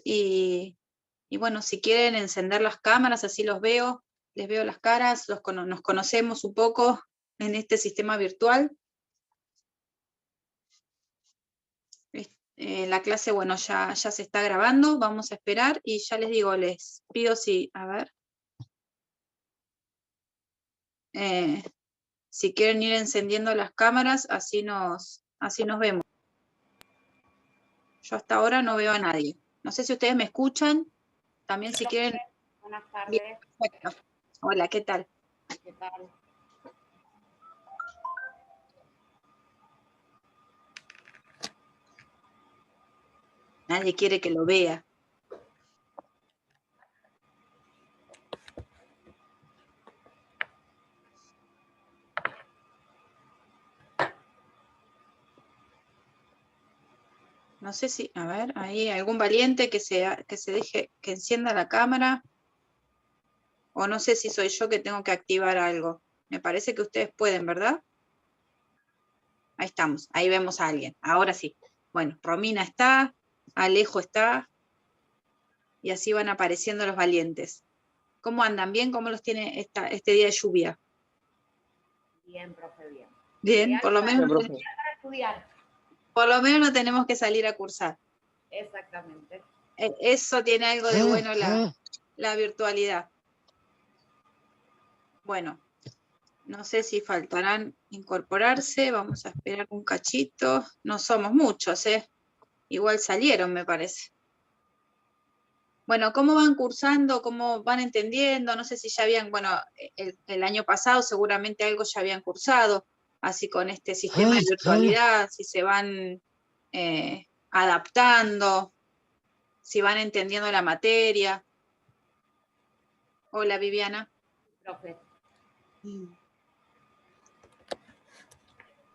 y bueno, si quieren encender las cámaras, así los veo, les veo las caras, nos conocemos un poco en este sistema virtual. La clase, bueno, ya se está grabando, vamos a esperar, y ya les digo, les pido si, a ver, si quieren ir encendiendo las cámaras, así nos vemos. Yo hasta ahora no veo a nadie. No sé si ustedes me escuchan, también si quieren. Buenas tardes. Bien, perfecto. Hola, ¿qué tal? ¿Qué tal? Nadie quiere que lo vea. No sé si, a ver, hay algún valiente que se deje, que encienda la cámara. O no sé si soy yo que tengo que activar algo. Me parece que ustedes pueden, ¿verdad? Ahí estamos, ahí vemos a alguien. Ahora sí. Bueno, Romina está, Alejo está, y así van apareciendo los valientes. ¿Cómo andan? ¿Bien? ¿Cómo los tiene este día de lluvia? Bien, profe, bien. Bien, por lo menos para estudiar. Por lo menos no tenemos que salir a cursar. Exactamente. Eso tiene algo de bueno la virtualidad. Bueno, no sé si faltarán incorporarse, vamos a esperar un cachito. No somos muchos, ¿eh? Igual salieron, me parece. Bueno, ¿cómo van cursando? ¿Cómo van entendiendo? No sé si ya habían, bueno, el año pasado seguramente algo ya habían cursado, así con este sistema de virtualidad, si se van adaptando, si van entendiendo la materia. Hola, Viviana. Profe.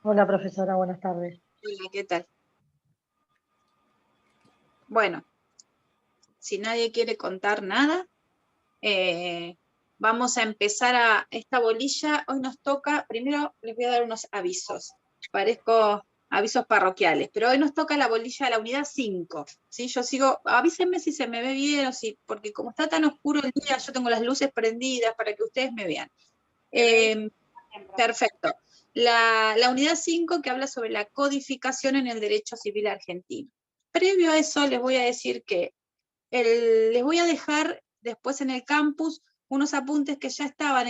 Hola, profesora, buenas tardes. Hola, ¿qué tal? Bueno, si nadie quiere contar nada, vamos a empezar a esta bolilla. Hoy nos toca, primero les voy a dar unos avisos. Parezco avisos parroquiales, pero hoy nos toca la bolilla de la unidad 5. ¿Sí? Yo sigo, avísenme si se me ve bien, o si, porque como está tan oscuro el día, yo tengo las luces prendidas para que ustedes me vean. Perfecto. La unidad 5 que habla sobre la codificación en el derecho civil argentino. Previo a eso les voy a decir que les voy a dejar después en el campus unos apuntes que ya estaban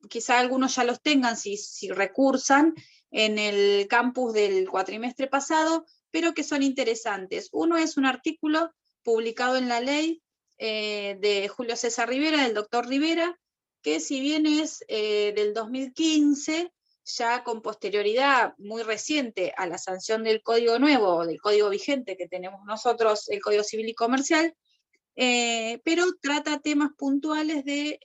quizá algunos ya los tengan si recursan, en el campus del cuatrimestre pasado, pero que son interesantes. Uno es un artículo publicado en la ley de Julio César Rivera, del doctor Rivera, que si bien es del 2015, ya con posterioridad muy reciente a la sanción del Código Nuevo, del Código vigente que tenemos nosotros, el Código Civil y Comercial, pero trata temas puntuales de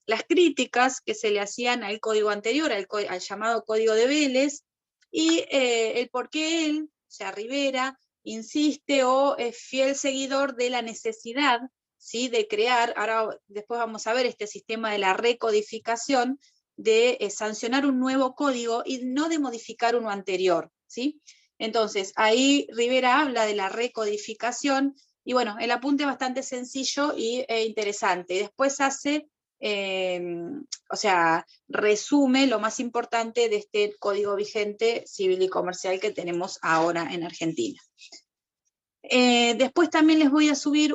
las críticas que se le hacían al código anterior, al llamado Código de Vélez, y el por qué él, o sea, Rivera, insiste o es fiel seguidor de la necesidad, ¿sí?, de crear, ahora después vamos a ver este sistema de la recodificación, de sancionar un nuevo código y no de modificar uno anterior, ¿sí? Entonces, ahí Rivera habla de la recodificación, y bueno, el apunte es bastante sencillo e interesante. Después hace, o sea, resume lo más importante de este código vigente civil y comercial que tenemos ahora en Argentina. Después también les voy a subir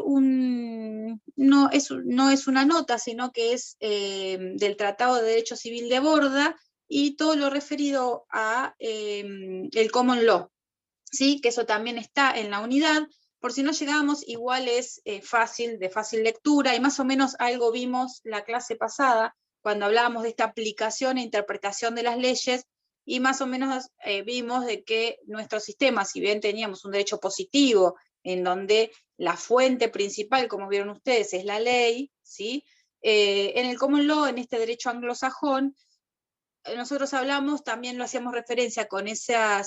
no es una nota, sino que es del Tratado de Derecho Civil de Borda, y todo lo referido a el Common Law, ¿sí? Que eso también está en la unidad. Por si no llegamos, igual es de fácil lectura, y más o menos algo vimos la clase pasada, cuando hablábamos de esta aplicación e interpretación de las leyes, y más o menos vimos de que nuestro sistema, si bien teníamos un derecho positivo, en donde la fuente principal, como vieron ustedes, es la ley, ¿sí? En el Common Law, en este derecho anglosajón, nosotros hablamos, también lo hacíamos referencia con esa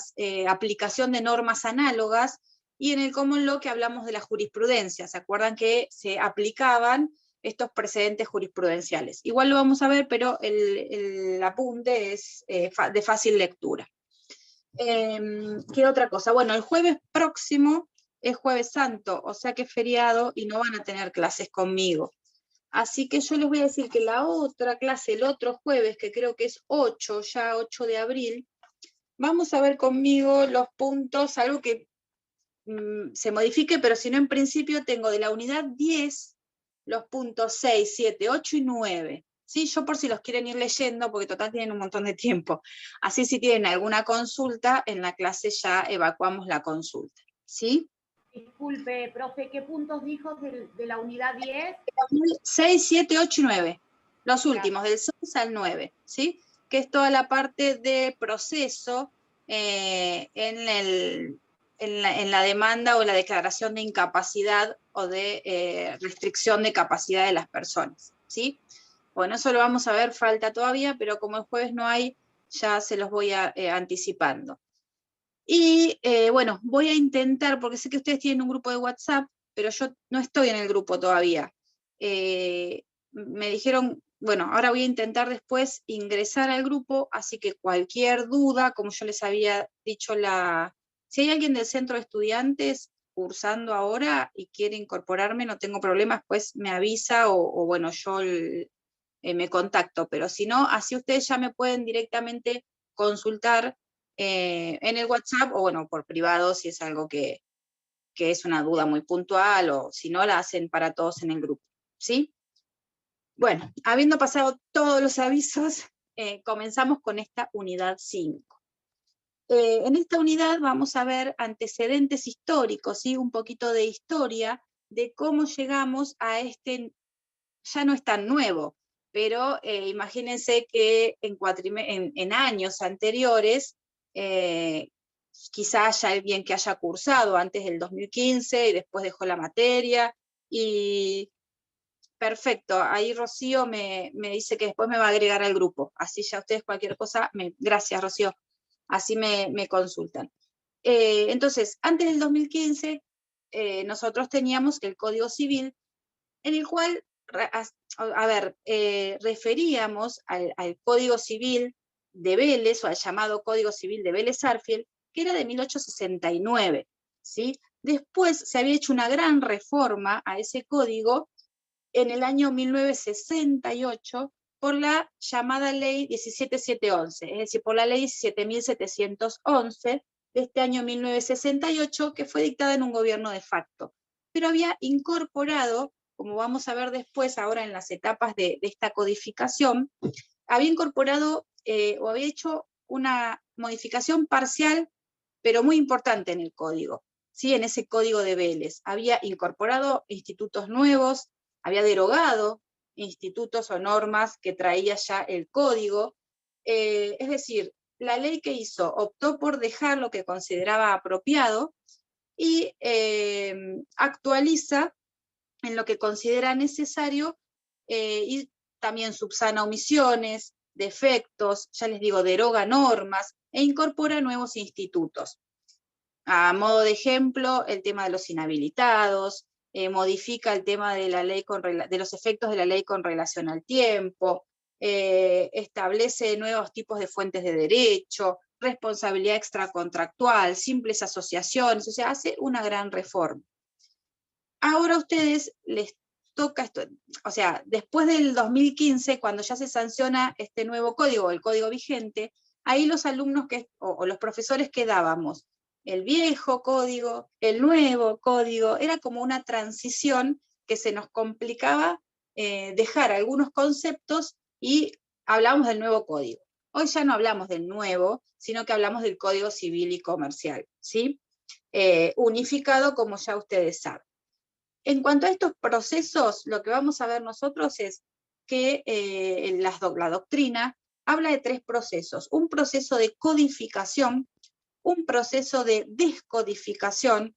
aplicación de normas análogas, y en el Common Law que hablamos de la jurisprudencia, ¿se acuerdan que se aplicaban estos precedentes jurisprudenciales? Igual lo vamos a ver, pero el apunte es de fácil lectura. ¿Qué otra cosa? Bueno, el jueves próximo es Jueves Santo, o sea que es feriado y no van a tener clases conmigo. Así que yo les voy a decir que la otra clase, el otro jueves, que creo que es 8, ya 8 de abril, vamos a ver conmigo los puntos, algo que se modifique, pero si no, en principio tengo de la unidad 10 los puntos 6, 7, 8 y 9. ¿Sí? Yo por si los quieren ir leyendo, porque total tienen un montón de tiempo. Así si tienen alguna consulta, en la clase ya evacuamos la consulta. ¿Sí? Disculpe, profe, ¿qué puntos dijo de la unidad 10? 6, 7, 8 y 9. Los últimos, del 6 al 9. ¿Sí? Que es toda la parte de proceso en la demanda o la declaración de incapacidad o de restricción de capacidad de las personas, ¿sí? Bueno, eso lo vamos a ver, falta todavía, pero como el jueves no hay, ya se los voy anticipando. Y bueno, voy a intentar, porque sé que ustedes tienen un grupo de WhatsApp, pero yo no estoy en el grupo todavía. Me dijeron, bueno, ahora voy a intentar después ingresar al grupo, así que cualquier duda, como yo les había dicho, si hay alguien del centro de estudiantes cursando ahora y quiere incorporarme, no tengo problemas, pues me avisa o bueno, yo me contacto, pero si no, así ustedes ya me pueden directamente consultar en el WhatsApp o bueno, por privado si es algo que es una duda muy puntual o si no, la hacen para todos en el grupo, ¿sí? Bueno, habiendo pasado todos los avisos, comenzamos con esta unidad 5. En esta unidad vamos a ver antecedentes históricos, ¿sí? Un poquito de historia de cómo llegamos a ya no es tan nuevo, pero imagínense que en años anteriores, quizá haya alguien que haya cursado antes del 2015 y después dejó la materia, y perfecto, ahí Rocío me dice que después me va a agregar al grupo, así ya ustedes cualquier cosa, gracias Rocío, así me consultan. Entonces, antes del 2015, nosotros teníamos el Código Civil, en el cual, referíamos al Código Civil de Vélez, o al llamado Código Civil de Vélez-Sarsfield, que era de 1869, ¿sí? Después se había hecho una gran reforma a ese código en el año 1968 por la llamada Ley 17711, es decir, por la Ley 17.711 de este año 1968, que fue dictada en un gobierno de facto, pero había incorporado, como vamos a ver después, ahora en las etapas de esta codificación, había incorporado o había hecho una modificación parcial, pero muy importante en el código, ¿sí? En ese código de Vélez. Había incorporado institutos nuevos, había derogado institutos o normas que traía ya el código, es decir, la ley que hizo optó por dejar lo que consideraba apropiado y actualiza en lo que considera necesario y también subsana omisiones, defectos, ya les digo, deroga normas e incorpora nuevos institutos. A modo de ejemplo, el tema de los inhabilitados, modifica el tema de la ley de los efectos de la ley con relación al tiempo, establece nuevos tipos de fuentes de derecho, responsabilidad extracontractual, simples asociaciones, o sea, hace una gran reforma. Ahora a ustedes les toca esto, o sea, después del 2015, cuando ya se sanciona este nuevo código, el código vigente, ahí los alumnos o los profesores quedábamos el viejo código, el nuevo código, era como una transición que se nos complicaba dejar algunos conceptos y hablamos del nuevo código. Hoy ya no hablamos del nuevo, sino que hablamos del Código Civil y Comercial, ¿sí? Unificado, como ya ustedes saben. En cuanto a estos procesos, lo que vamos a ver nosotros es que la doctrina habla de 3 procesos. Un proceso de codificación, un proceso de descodificación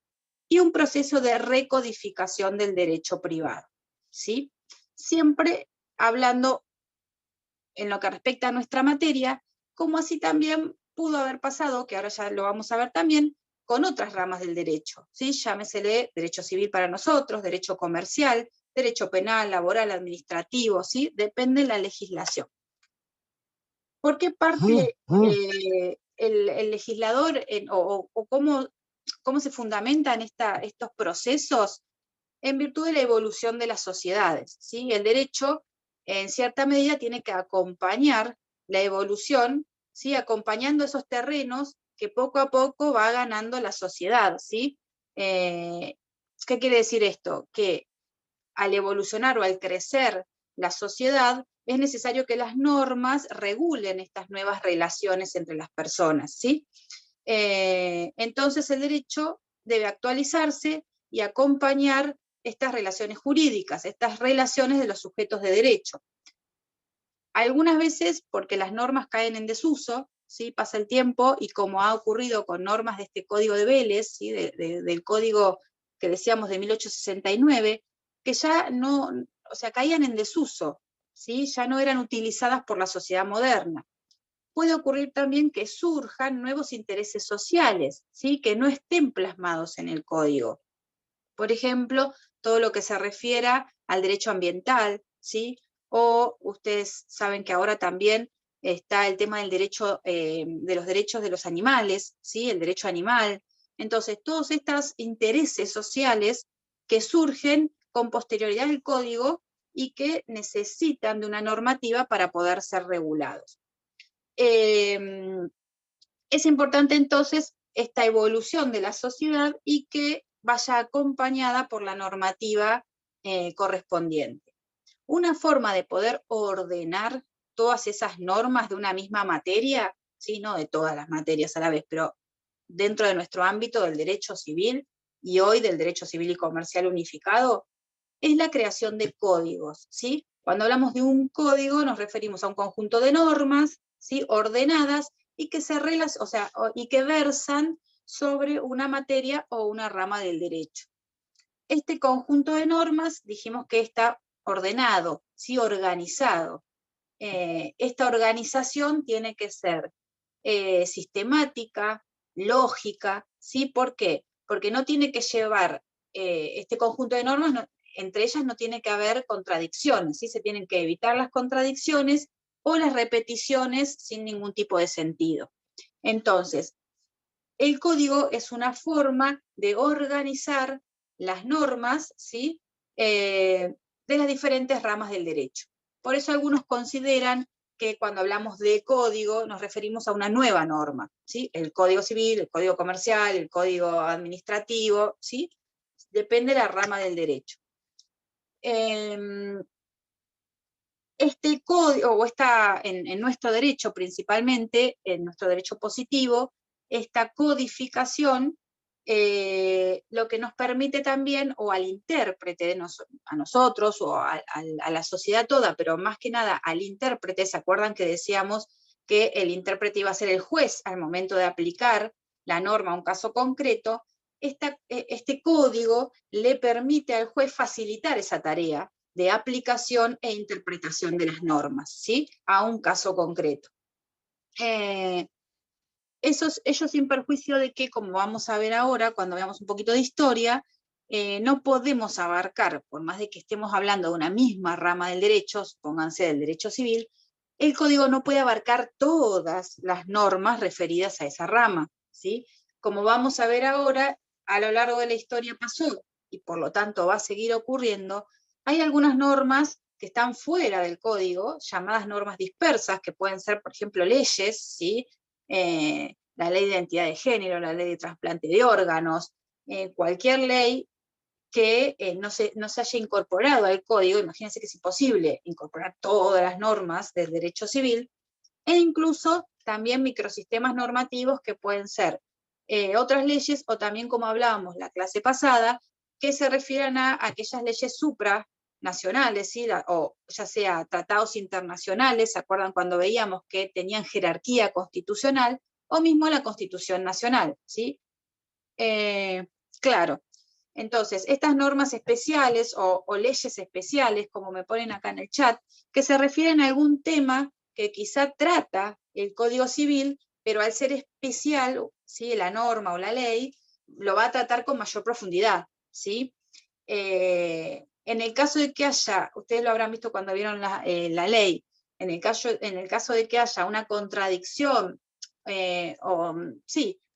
y un proceso de recodificación del derecho privado, ¿sí? Siempre hablando en lo que respecta a nuestra materia, como así también pudo haber pasado, que ahora ya lo vamos a ver también, con otras ramas del derecho, ¿sí? Llámesele derecho civil para nosotros, derecho comercial, derecho penal, laboral, administrativo, ¿sí? Depende de la legislación. ¿Por qué parte el legislador o cómo ¿Cómo se fundamentan estos procesos? En virtud de la evolución de las sociedades, ¿sí? El derecho, en cierta medida, tiene que acompañar la evolución, ¿sí? Acompañando esos terrenos que poco a poco va ganando la sociedad, ¿sí? ¿Qué quiere decir esto? Que al evolucionar o al crecer la sociedad, es necesario que las normas regulen estas nuevas relaciones entre las personas, ¿sí? Entonces el derecho debe actualizarse y acompañar estas relaciones jurídicas, estas relaciones de los sujetos de derecho. Algunas veces porque las normas caen en desuso, ¿sí? Pasa el tiempo y como ha ocurrido con normas de este Código de Vélez, ¿sí? Del código que decíamos de 1869, que ya no, o sea, caían en desuso, ¿sí? Ya no eran utilizadas por la sociedad moderna. Puede ocurrir también que surjan nuevos intereses sociales, ¿sí? Que no estén plasmados en el código. Por ejemplo, todo lo que se refiera al derecho ambiental, ¿sí? O ustedes saben que ahora también está el tema del derecho, de los derechos de los animales, ¿sí? El derecho animal. Entonces, todos estos intereses sociales que surgen con posterioridad al código y que necesitan de una normativa para poder ser regulados. Es importante entonces esta evolución de la sociedad y que vaya acompañada por la normativa correspondiente. Una forma de poder ordenar todas esas normas de una misma materia, ¿sí? No de todas las materias a la vez, pero dentro de nuestro ámbito del derecho civil y hoy del derecho civil y comercial unificado, es la creación de códigos, ¿sí? Cuando hablamos de un código nos referimos a un conjunto de normas, ¿sí? Ordenadas y que y que versan sobre una materia o una rama del derecho. Este conjunto de normas dijimos que está ordenado, ¿sí? Organizado. Esta organización tiene que ser sistemática, lógica, ¿sí? ¿Por qué? Porque no tiene que llevar este conjunto de normas, entre ellas no tiene que haber contradicciones, ¿sí? Se tienen que evitar las contradicciones o las repeticiones sin ningún tipo de sentido. Entonces, el código es una forma de organizar las normas, ¿sí? De las diferentes ramas del derecho. Por eso algunos consideran que cuando hablamos de código nos referimos a una nueva norma, ¿sí? El Código Civil, el Código Comercial, el Código Administrativo, ¿sí? Depende de la rama del derecho. Este código, o en nuestro derecho principalmente, en nuestro derecho positivo, esta codificación lo que nos permite también, o al intérprete, a nosotros, o a la sociedad toda, pero más que nada al intérprete, ¿se acuerdan que decíamos que el intérprete iba a ser el juez al momento de aplicar la norma a un caso concreto? Este código le permite al juez facilitar esa tarea de aplicación e interpretación de las normas, ¿sí? A un caso concreto. Ello sin perjuicio de que, como vamos a ver ahora, cuando veamos un poquito de historia, no podemos abarcar, por más de que estemos hablando de una misma rama del derecho, pónganse del derecho civil, el código no puede abarcar todas las normas referidas a esa rama, ¿sí? Como vamos a ver ahora, a lo largo de la historia pasó, y por lo tanto va a seguir ocurriendo, hay algunas normas que están fuera del código, llamadas normas dispersas, que pueden ser, por ejemplo, leyes, ¿sí? La ley de identidad de género, la ley de trasplante de órganos, cualquier ley que no se haya incorporado al código. Imagínense que es imposible incorporar todas las normas del derecho civil, e incluso también microsistemas normativos que pueden ser otras leyes, o también, como hablábamos la clase pasada, que se refieran a aquellas leyes supranacionales, ¿sí? O ya sea tratados internacionales, ¿se acuerdan cuando veíamos que tenían jerarquía constitucional? O mismo la Constitución Nacional, ¿sí? Claro. Entonces, estas normas especiales o leyes especiales, como me ponen acá en el chat, que se refieren a algún tema que quizá trata el Código Civil, pero al ser especial, ¿sí? La norma o la ley, lo va a tratar con mayor profundidad, ¿sí? En el caso de que haya, ustedes lo habrán visto cuando vieron la ley, en el caso de que haya una contradicción,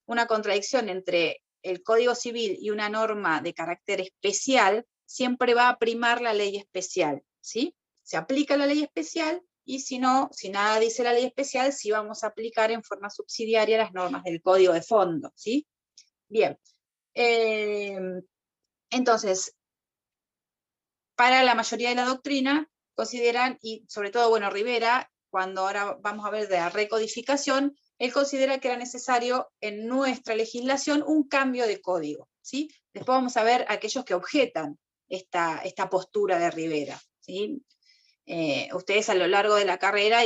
una contradicción entre el Código Civil y una norma de carácter especial, siempre va a primar la ley especial, ¿sí? Se aplica la ley especial, y si no, si nada dice la ley especial, sí vamos a aplicar en forma subsidiaria las normas del Código de Fondo, ¿sí? Bien. Entonces, para la mayoría de la doctrina, consideran, y sobre todo, bueno, Rivera, cuando ahora vamos a ver de la recodificación, él considera que era necesario en nuestra legislación un cambio de código, ¿sí? Después vamos a ver aquellos que objetan esta postura de Rivera, ¿sí? Ustedes a lo largo de la carrera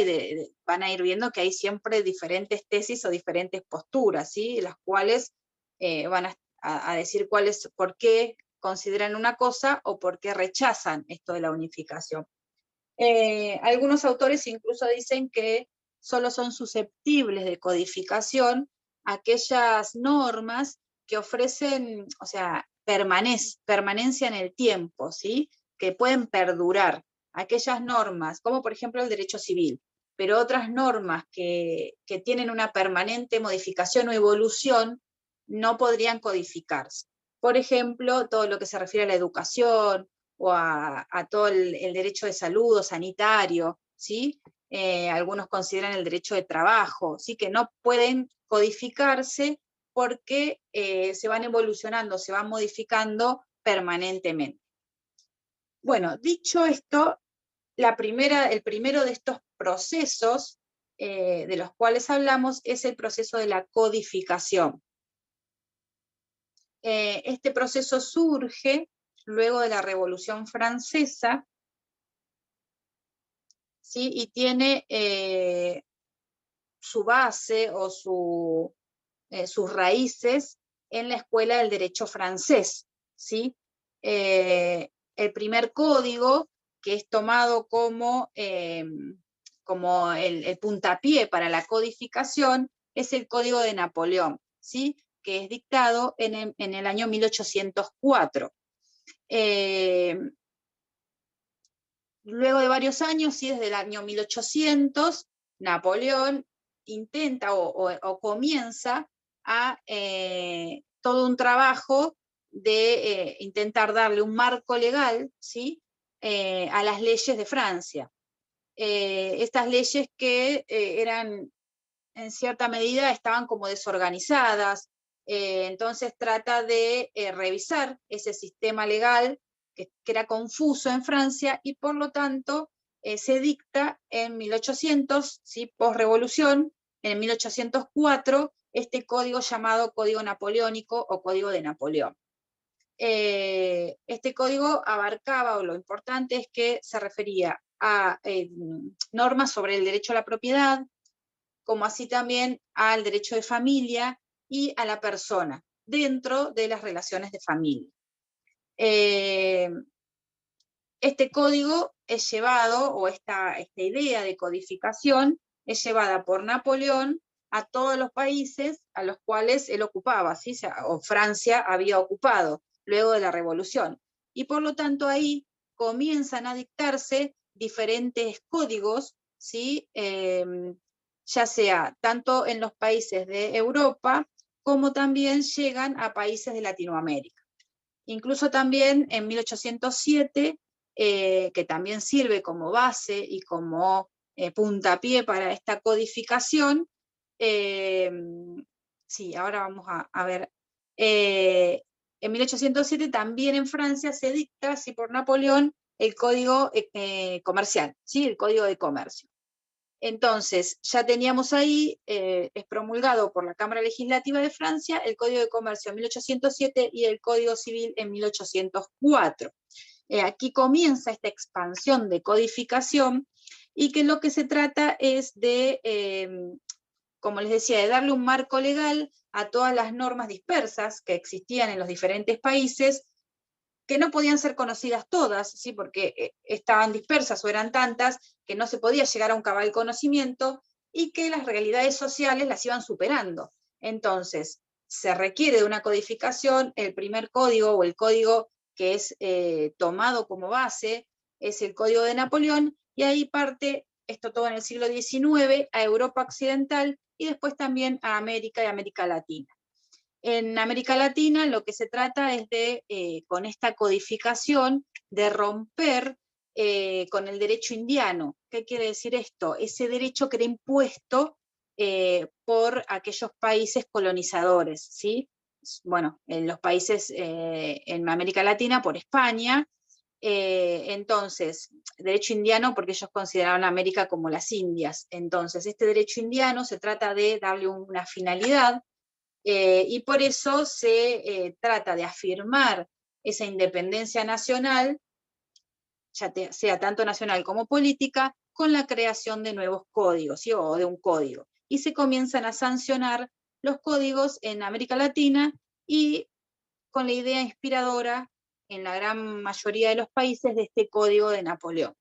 van a ir viendo que hay siempre diferentes tesis o diferentes posturas, ¿sí? Las cuales van a decir por qué consideran una cosa o por qué rechazan esto de la unificación. Algunos autores incluso dicen que solo son susceptibles de codificación aquellas normas que ofrecen, o sea, permanencia en el tiempo, ¿sí? Que pueden perdurar. Aquellas normas, como por ejemplo el derecho civil, pero otras normas que tienen una permanente modificación o evolución no podrían codificarse. Por ejemplo, todo lo que se refiere a la educación, o a todo el derecho de salud o sanitario, ¿sí? Algunos consideran el derecho de trabajo, ¿sí? Que no pueden codificarse porque se van evolucionando, se van modificando permanentemente. Bueno, dicho esto, el primero de estos procesos de los cuales hablamos es el proceso de la codificación. Este proceso surge luego de la Revolución Francesa, ¿sí? Y tiene su base o sus raíces en la escuela del derecho francés, ¿sí? El primer código, que es tomado como el puntapié para la codificación, es el Código de Napoleón, ¿sí? Que es dictado en el año 1804. Luego de varios años, sí, desde el año 1800, Napoleón intenta o comienza a todo un trabajo de intentar darle un marco legal, ¿sí? A las leyes de Francia. Estas leyes que eran, en cierta medida, estaban como desorganizadas, entonces trata de revisar ese sistema legal que era confuso en Francia, y por lo tanto se dicta en 1800, ¿sí? Post-revolución, en 1804, este código llamado Código Napoleónico o Código de Napoleón. Este código abarcaba, o lo importante es que se refería a normas sobre el derecho a la propiedad, como así también al derecho de familia y a la persona, dentro de las relaciones de familia. Este código es llevado, o esta idea de codificación, es llevada por Napoleón a todos los países a los cuales él ocupaba, ¿sí? O Francia había ocupado luego de la Revolución. Y por lo tanto ahí comienzan a dictarse diferentes códigos, ¿sí? Ya sea tanto en los países de Europa, como también llegan a países de Latinoamérica. Incluso también en 1807, que también sirve como base y como puntapié para esta codificación. Sí, ahora vamos a ver. En 1807 también en Francia se dicta, sí, por Napoleón, el Código Comercial, ¿sí? El Código de Comercio. Entonces, ya teníamos ahí, es promulgado por la Cámara Legislativa de Francia, el Código de Comercio en 1807 y el Código Civil en 1804. Aquí comienza esta expansión de codificación, y que lo que se trata es de, como les decía, de darle un marco legal a todas las normas dispersas que existían en los diferentes países, que no podían ser conocidas todas, ¿sí? Porque estaban dispersas o eran tantas que no se podía llegar a un cabal conocimiento, y que las realidades sociales las iban superando. Entonces, se requiere de una codificación. El primer código, o el código que es tomado como base, es el Código de Napoleón, y ahí parte esto todo en el siglo XIX a Europa Occidental, y después también a América y América Latina. En América Latina lo que se trata es de, con esta codificación, de romper con el derecho indiano. ¿Qué quiere decir esto? Ese derecho que era impuesto por aquellos países colonizadores, ¿sí? Bueno, en los países en América Latina, por España. Entonces, derecho indiano porque ellos consideraban a América como las Indias. Entonces, este derecho indiano se trata de darle una finalidad, y por eso se trata de afirmar esa independencia nacional, sea tanto nacional como política, con la creación de nuevos códigos, ¿sí? O de un código. Y se comienzan a sancionar los códigos en América Latina, y con la idea inspiradora en la gran mayoría de los países de este código de Napoleón.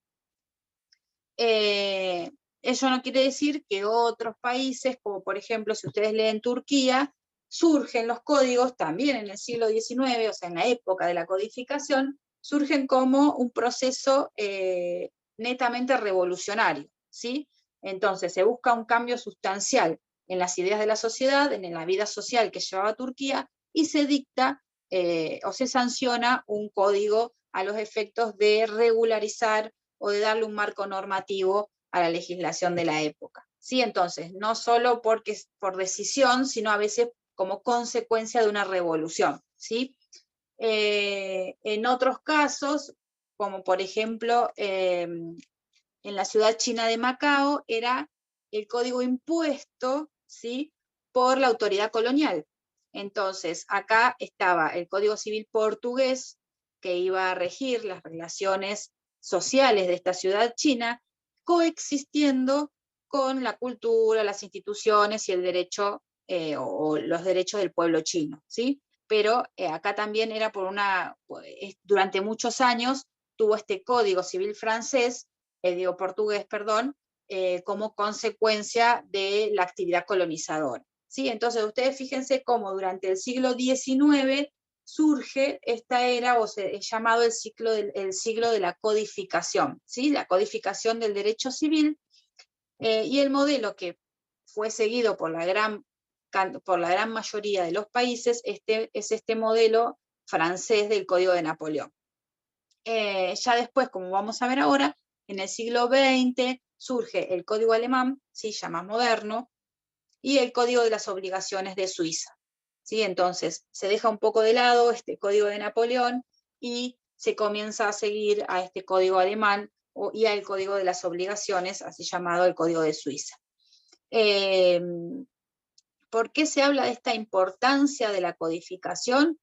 Eso no quiere decir que otros países, como por ejemplo, si ustedes leen Turquía, surgen los códigos también en el siglo XIX, o sea, en la época de la codificación, surgen como un proceso netamente revolucionario, ¿sí? Entonces se busca un cambio sustancial en las ideas de la sociedad, en la vida social que llevaba Turquía, y se dicta o se sanciona un código a los efectos de regularizar o de darle un marco normativo a la legislación de la época. ¿Sí? Entonces, no solo porque por decisión, sino a veces como consecuencia de una revolución. ¿Sí? En otros casos, como por ejemplo en la ciudad china de Macao, era el código impuesto, ¿sí?, por la autoridad colonial. Entonces, acá estaba el Código Civil portugués, que iba a regir las relaciones sociales de esta ciudad china, coexistiendo con la cultura, las instituciones y el derecho o los derechos del pueblo chino, ¿sí? Pero acá también era durante muchos años tuvo este Código Civil francés, digo portugués, perdón, como consecuencia de la actividad colonizadora. ¿Sí? Entonces, ustedes fíjense cómo durante el siglo XIX surge esta era, o se es llamado el siglo de la codificación, ¿sí? La codificación del derecho civil, y el modelo que fue seguido por la gran mayoría de los países es este modelo francés del Código de Napoleón. Ya después, como vamos a ver ahora, en el siglo XX surge el Código alemán, ¿sí?, ya más moderno, y el Código de las Obligaciones de Suiza. ¿Sí? Entonces, se deja un poco de lado este Código de Napoleón y se comienza a seguir a este Código alemán y al Código de las Obligaciones, así llamado el Código de Suiza. ¿Por qué se habla de esta importancia de la codificación?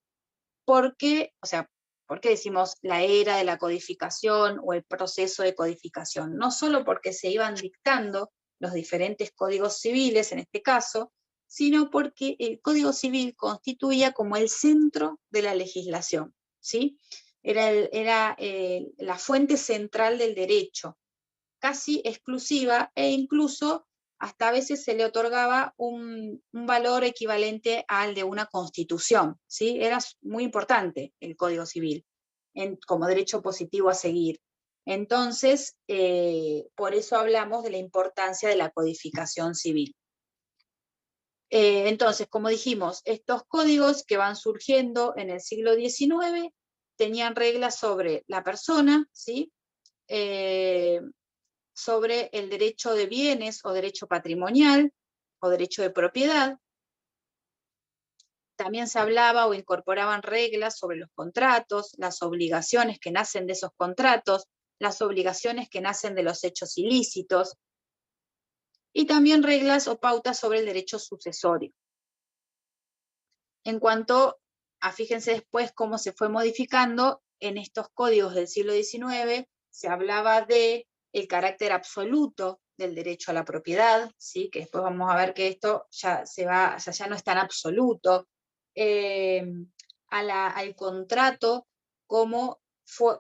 Porque, o sea, ¿por qué decimos la era de la codificación o el proceso de codificación? No solo porque se iban dictando los diferentes códigos civiles, en este caso, sino porque el Código Civil constituía como el centro de la legislación, ¿sí? Era la fuente central del derecho, casi exclusiva, e incluso hasta a veces se le otorgaba un valor equivalente al de una constitución, ¿sí? Era muy importante el Código Civil como derecho positivo a seguir. Entonces, por eso hablamos de la importancia de la codificación civil. Entonces, como dijimos, estos códigos que van surgiendo en el siglo XIX tenían reglas sobre la persona, ¿sí? Sobre el derecho de bienes o derecho patrimonial o derecho de propiedad. También se hablaba o incorporaban reglas sobre los contratos, las obligaciones que nacen de esos contratos, las obligaciones que nacen de los hechos ilícitos, y también reglas o pautas sobre el derecho sucesorio. En cuanto a, fíjense después cómo se fue modificando, en estos códigos del siglo XIX se hablaba de el carácter absoluto del derecho a la propiedad, ¿sí?, que después vamos a ver que esto ya no es tan absoluto, al contrato como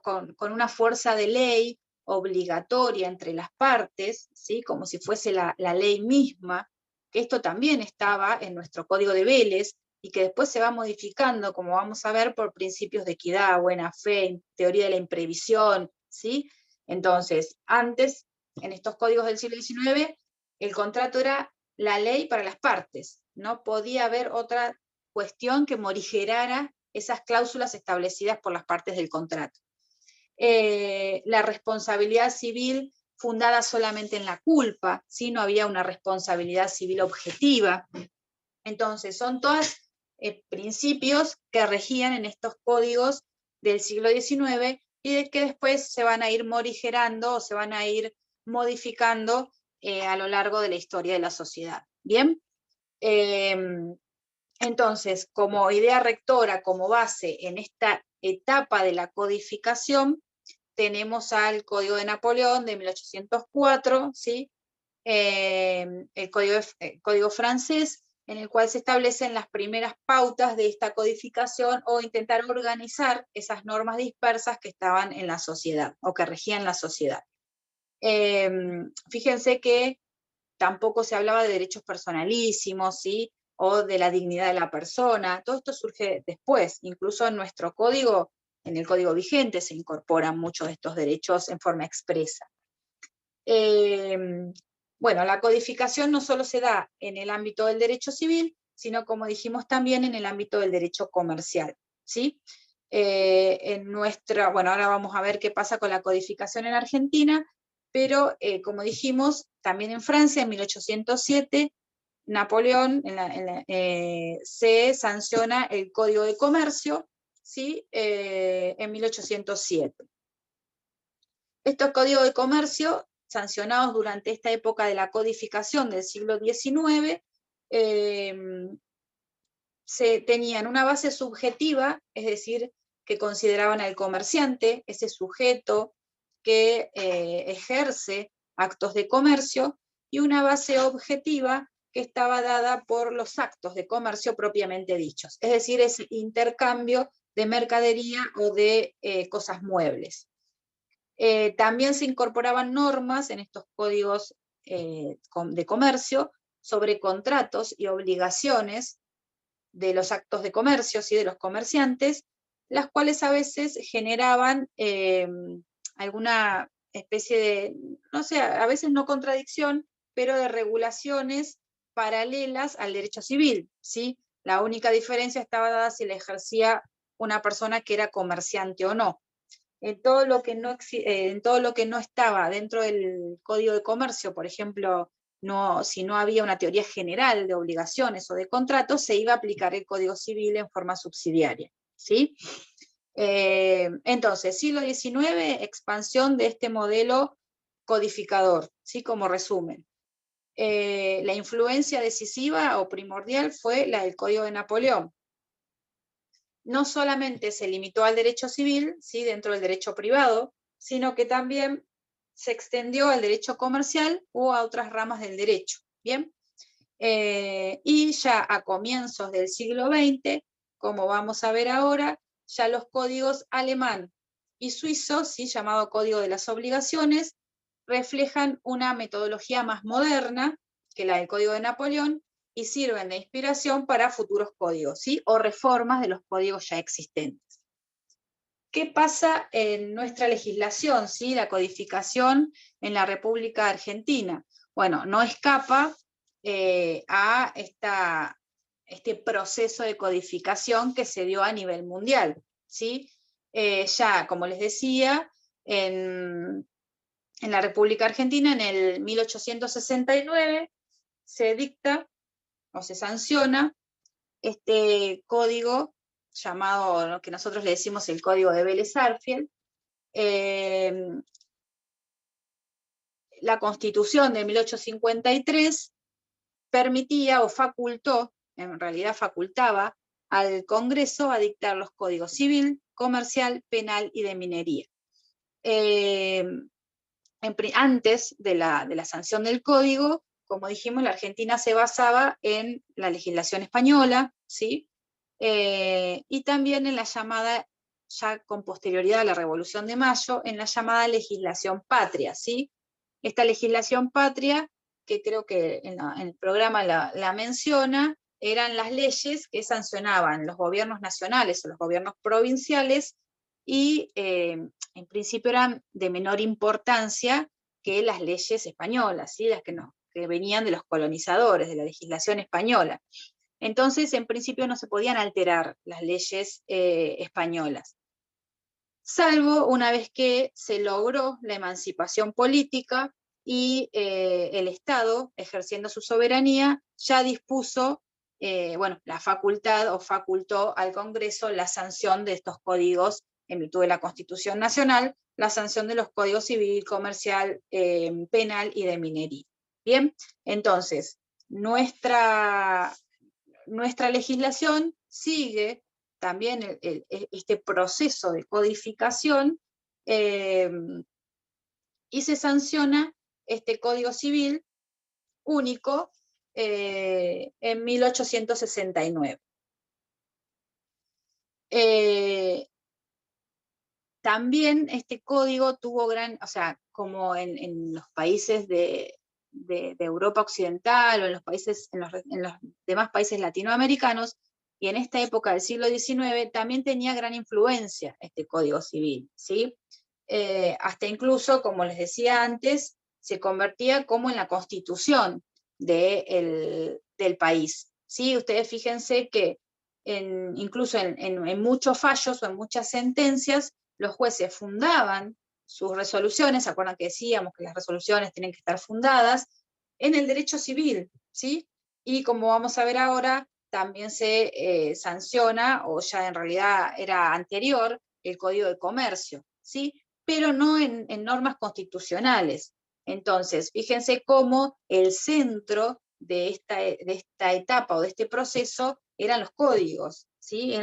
con una fuerza de ley obligatoria entre las partes, ¿sí?, como si fuese la ley misma, que esto también estaba en nuestro Código de Vélez, y que después se va modificando, como vamos a ver, por principios de equidad, buena fe, teoría de la imprevisión, ¿sí? Entonces, antes, en estos códigos del siglo XIX, el contrato era la ley para las partes, no podía haber otra cuestión que morigerara esas cláusulas establecidas por las partes del contrato. La responsabilidad civil fundada solamente en la culpa, ¿sí? No había una responsabilidad civil objetiva. Entonces, son todos principios que regían en estos códigos del siglo XIX y de que después se van a ir morigerando o se van a ir modificando a lo largo de la historia de la sociedad. ¿Bien? Entonces, como idea rectora, como base en esta etapa de la codificación, tenemos al Código de Napoleón de 1804, ¿sí? El código francés, en el cual se establecen las primeras pautas de esta codificación o intentar organizar esas normas dispersas que estaban en la sociedad o que regían la sociedad. Fíjense que tampoco se hablaba de derechos personalísimos, ¿sí? O de la dignidad de la persona. Todo esto surge después, incluso en nuestro código, en el código vigente, se incorporan muchos de estos derechos en forma expresa. Bueno, la codificación no solo se da en el ámbito del derecho civil, sino, como dijimos, también en el ámbito del derecho comercial, ¿sí? Bueno, ahora vamos a ver qué pasa con la codificación en Argentina, pero como dijimos, también en Francia, en 1807, Napoleón se sanciona el Código de Comercio, ¿sí? En 1807. Estos códigos de comercio, sancionados durante esta época de la codificación del siglo XIX, tenían una base subjetiva, es decir, que consideraban al comerciante, ese sujeto que ejerce actos de comercio, y una base objetiva que estaba dada por los actos de comercio propiamente dichos, es decir, ese intercambio de mercadería o de cosas muebles. También se incorporaban normas en estos códigos de comercio sobre contratos y obligaciones de los actos de comercio, ¿sí? De los comerciantes, las cuales a veces generaban alguna especie de, no sé, a veces no contradicción, pero de regulaciones paralelas al derecho civil, ¿sí? La única diferencia estaba dada si la ejercía una persona que era comerciante o no. En todo lo que no estaba dentro del Código de Comercio, por ejemplo, si no había una teoría general de obligaciones o de contratos, se iba a aplicar el Código Civil en forma subsidiaria, ¿sí? Entonces, siglo XIX, expansión de este modelo codificador, ¿sí? Como resumen. La influencia decisiva o primordial fue la del Código de Napoleón. No solamente se limitó al derecho civil, ¿sí? Dentro del derecho privado, sino que también se extendió al derecho comercial o a otras ramas del derecho. ¿Bien? Y ya a comienzos del siglo XX, como vamos a ver ahora, ya los códigos alemán y suizo, ¿sí? Llamado Código de las Obligaciones, reflejan una metodología más moderna que la del Código de Napoleón y sirven de inspiración para futuros códigos, ¿sí? O reformas de los códigos ya existentes. ¿Qué pasa en nuestra legislación, ¿sí? La codificación en la República Argentina. Bueno, no escapa a este proceso de codificación que se dio a nivel mundial, ¿sí? Ya, como les decía, en la República Argentina, en el 1869, se dicta o se sanciona este código llamado, ¿no? que nosotros le decimos el Código de Vélez-Sarsfield. La Constitución de 1853 permitía o facultó, en realidad facultaba, al Congreso a dictar los códigos civil, comercial, penal y de minería. Antes de la sanción del código, como dijimos, la Argentina se basaba en la legislación española, ¿sí? Y también en la llamada, ya con posterioridad a la Revolución de Mayo, en la llamada legislación patria, ¿sí? Esta legislación patria, que creo que en el programa la menciona, eran las leyes que sancionaban los gobiernos nacionales o los gobiernos provinciales y en principio eran de menor importancia que las leyes españolas, ¿sí? Las que venían de los colonizadores, de la legislación española. Entonces, en principio no se podían alterar las leyes españolas, salvo una vez que se logró la emancipación política y el Estado, ejerciendo su soberanía, ya dispuso la facultad o facultó al Congreso la sanción de estos códigos en virtud de la Constitución Nacional, la sanción de los códigos civil, comercial, penal y de minería. Bien, entonces, nuestra legislación sigue también este proceso de codificación y se sanciona este Código Civil único en 1869. También este código tuvo como en los países de Europa Occidental o en los demás países latinoamericanos, y en esta época del siglo XIX también tenía gran influencia este Código Civil, ¿sí? Hasta incluso, como les decía antes, se convertía como en la constitución del país, ¿sí? Ustedes fíjense que incluso en muchos fallos o en muchas sentencias, los jueces fundaban sus resoluciones, ¿se acuerdan que decíamos que las resoluciones tienen que estar fundadas en el derecho civil, ¿sí? Y como vamos a ver ahora, también se sanciona, o ya en realidad era anterior, el Código de Comercio, ¿sí? Pero no en normas constitucionales. Entonces, fíjense cómo el centro de esta etapa o de este proceso eran los códigos, ¿sí?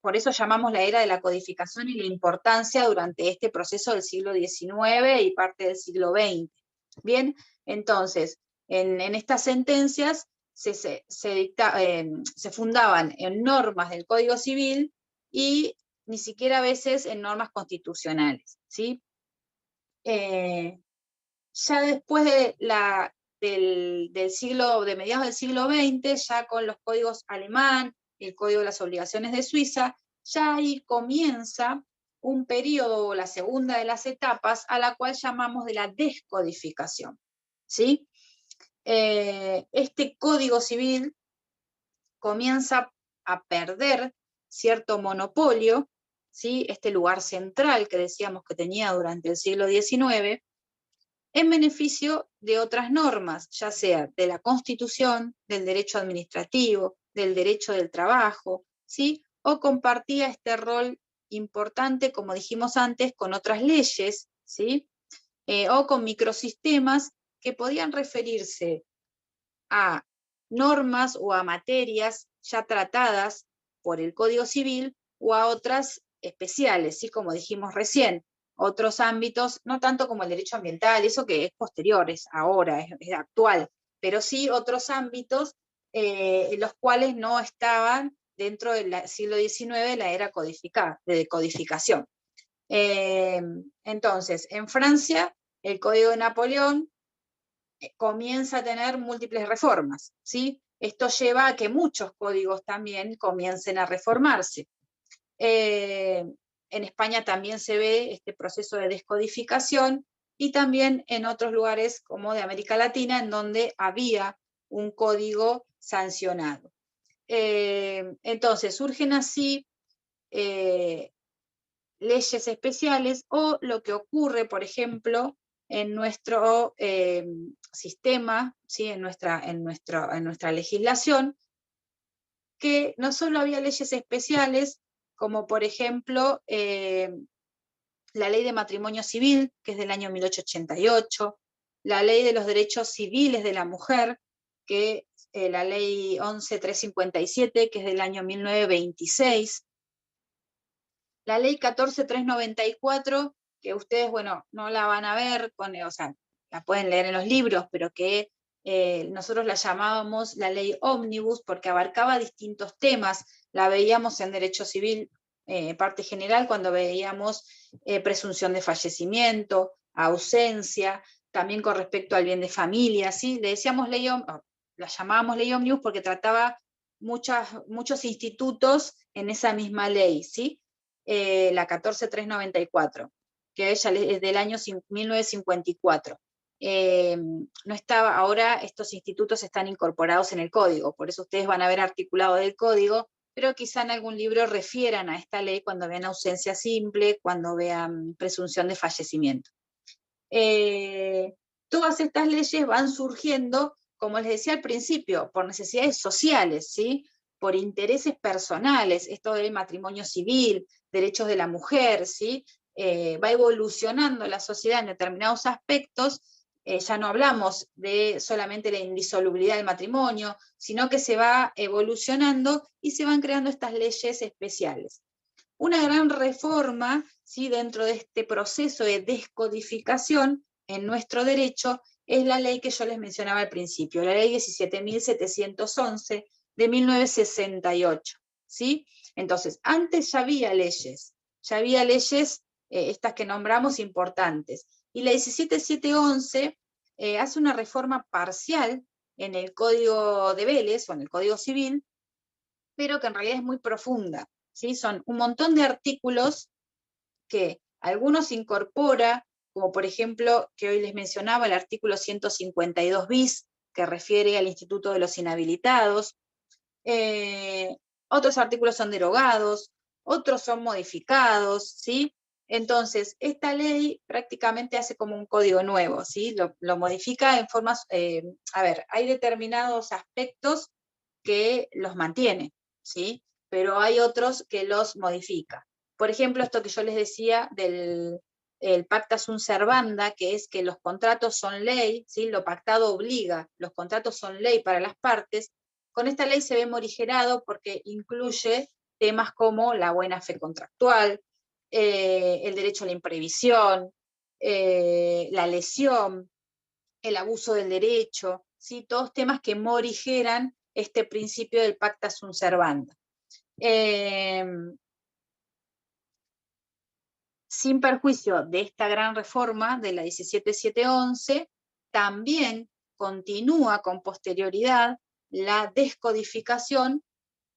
Por eso llamamos la era de la codificación y la importancia durante este proceso del siglo XIX y parte del siglo XX. Bien, entonces, en estas sentencias se fundaban en normas del Código Civil y ni siquiera a veces en normas constitucionales, ¿sí? Ya después de mediados del siglo XX, ya con los códigos alemán, el Código de las Obligaciones de Suiza, ya ahí comienza un periodo, la segunda de las etapas, a la cual llamamos de la descodificación, ¿sí? Este Código Civil comienza a perder cierto monopolio, ¿sí? Este lugar central que decíamos que tenía durante el siglo XIX, en beneficio de otras normas, ya sea de la Constitución, del derecho administrativo, del derecho del trabajo, ¿sí? O compartía este rol importante, como dijimos antes, con otras leyes, ¿sí? O con microsistemas que podían referirse a normas o a materias ya tratadas por el Código Civil o a otras especiales, ¿sí? Como dijimos recién, otros ámbitos, no tanto como el derecho ambiental, eso que es posterior, es ahora, es actual, pero sí otros ámbitos los cuales no estaban dentro del siglo XIX, la era de codificación. Entonces, en Francia, el Código de Napoleón comienza a tener múltiples reformas, ¿sí? Esto lleva a que muchos códigos también comiencen a reformarse. En España también se ve este proceso de descodificación y también en otros lugares como de América Latina, en donde había un código sancionado. Entonces surgen así leyes especiales, o lo que ocurre, por ejemplo, en nuestro sistema, ¿sí? en nuestra legislación, que no solo había leyes especiales, como por ejemplo la ley de matrimonio civil, que es del año 1888, la ley de los derechos civiles de la mujer, que la ley 11357, que es del año 1926, la ley 14394, que ustedes, bueno, no la van a ver, o sea, la pueden leer en los libros, pero que nosotros la llamábamos la ley ómnibus porque abarcaba distintos temas. La veíamos en derecho civil, parte general, cuando veíamos presunción de fallecimiento, ausencia, también con respecto al bien de familia, ¿sí? Le decíamos la llamábamos ley ómnibus porque trataba muchos institutos en esa misma ley, ¿sí? La 14394, que ella es del año 1954. no estaba, ahora estos institutos están incorporados en el código, por eso ustedes van a ver articulado del código, pero quizá en algún libro refieran a esta ley cuando vean ausencia simple, cuando vean presunción de fallecimiento. Todas estas leyes van surgiendo, como les decía al principio, por necesidades sociales, ¿sí? Por intereses personales, esto del matrimonio civil, derechos de la mujer, ¿sí? Va evolucionando la sociedad en determinados aspectos, ya no hablamos de solamente la indisolubilidad del matrimonio, sino que se va evolucionando y se van creando estas leyes especiales. Una gran reforma, ¿sí?, dentro de este proceso de descodificación en nuestro derecho es la ley que yo les mencionaba al principio, la ley 17.711 de 1968, ¿sí? Entonces, antes ya había leyes, estas que nombramos importantes, y la 17.711 hace una reforma parcial en el Código de Vélez, o en el Código Civil, pero que en realidad es muy profunda, ¿sí? Son un montón de artículos que algunos incorpora, como por ejemplo, que hoy les mencionaba, el artículo 152 bis, que refiere al Instituto de los Inhabilitados. Otros artículos son derogados, otros son modificados, ¿sí? Entonces, esta ley prácticamente hace como un código nuevo, ¿sí? Lo modifica en formas, hay determinados aspectos que los mantiene, ¿sí? Pero hay otros que los modifica. Por ejemplo, esto que yo les decía del el pacta sunt servanda, que es que los contratos son ley, ¿sí? Lo pactado obliga, los contratos son ley para las partes. Con esta ley se ve morigerado porque incluye temas como la buena fe contractual, el derecho a la imprevisión, la lesión, el abuso del derecho, ¿sí? Todos temas que morigeran este principio del pacta sunt servanda. Sin perjuicio de esta gran reforma de la 17.711, también continúa con posterioridad la descodificación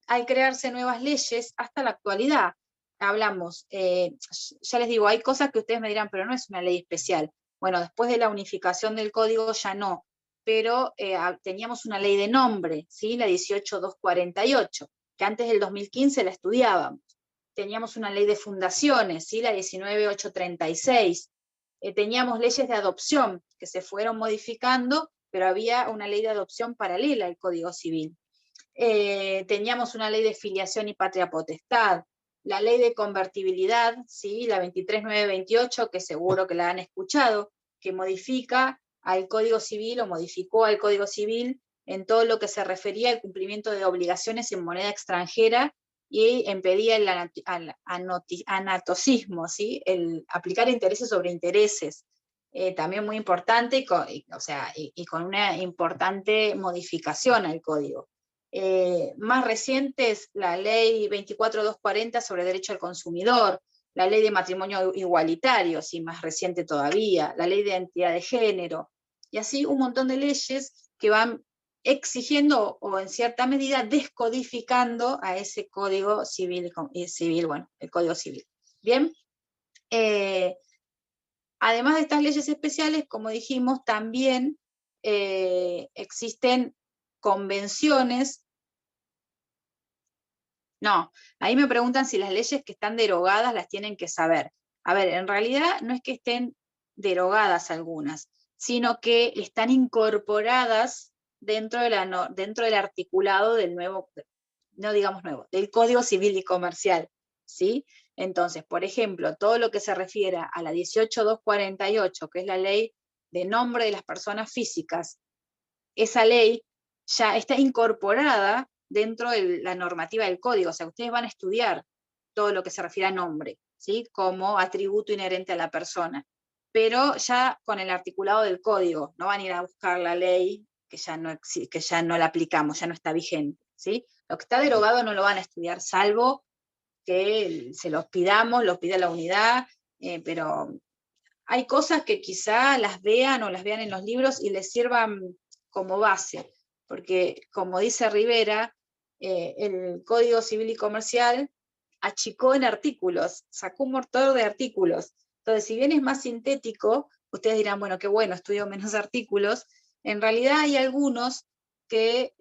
al crearse nuevas leyes hasta la actualidad. Hablamos, ya les digo, hay cosas que ustedes me dirán, pero no es una ley especial. Bueno, después de la unificación del código ya no, pero teníamos una ley de nombre, ¿sí? La 18.248, que antes del 2015 la estudiábamos. Teníamos una ley de fundaciones, ¿sí? La 19.836. Teníamos leyes de adopción que se fueron modificando, pero había una ley de adopción paralela al Código Civil. Teníamos una ley de filiación y patria potestad, la ley de convertibilidad, ¿sí? La 23.928, que seguro que la han escuchado, que modifica al Código Civil o modificó al Código Civil en todo lo que se refería al cumplimiento de obligaciones en moneda extranjera y impedía el anatocismo, ¿sí? El aplicar intereses sobre intereses. También muy importante y con una importante modificación al código. Más recientes, la ley 24.240 sobre derecho al consumidor, la ley de matrimonio igualitario, sí, más reciente todavía, la ley de identidad de género, y así un montón de leyes que van exigiendo o en cierta medida descodificando a ese código civil, el código civil. Bien, además de estas leyes especiales, como dijimos, también existen convenciones. No, ahí me preguntan si las leyes que están derogadas las tienen que saber. A ver, en realidad no es que estén derogadas algunas, sino que están incorporadas dentro del articulado del nuevo, no digamos nuevo, del Código Civil y Comercial, ¿sí? Entonces, por ejemplo, todo lo que se refiere a la 18.248, que es la ley de nombre de las personas físicas, esa ley ya está incorporada dentro de la normativa del código, o sea, ustedes van a estudiar todo lo que se refiere a nombre, ¿sí? Como atributo inherente a la persona, pero ya con el articulado del código, no van a ir a buscar la ley que ya no la aplicamos, ya no está vigente, ¿sí? Lo que está derogado no lo van a estudiar, salvo que se los pidamos, los pida la unidad, pero hay cosas que quizá las vean o las vean en los libros y les sirvan como base, porque como dice Rivera, el Código Civil y Comercial achicó en artículos, sacó un montón de artículos. Entonces, si bien es más sintético, ustedes dirán, bueno, qué bueno, estudio menos artículos. En realidad hay algunos que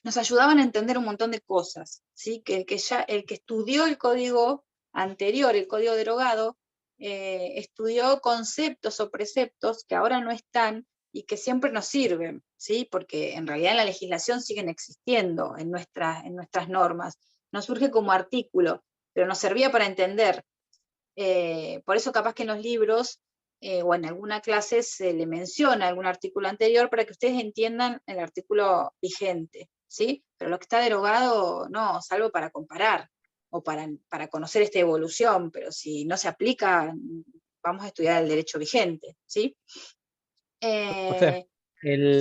nos ayudaban a entender un montón de cosas, ¿sí? Que ya el que estudió el código anterior, el código derogado, estudió conceptos o preceptos que ahora no están y que siempre nos sirven, ¿sí? Porque en realidad en la legislación siguen existiendo en nuestras normas. No surge como artículo, pero nos servía para entender. Por eso capaz que en los libros o en alguna clase se le menciona algún artículo anterior para que ustedes entiendan el artículo vigente, ¿sí? Pero lo que está derogado, no, salvo para comparar o para conocer esta evolución, pero si no se aplica, vamos a estudiar el derecho vigente, ¿sí? Profe,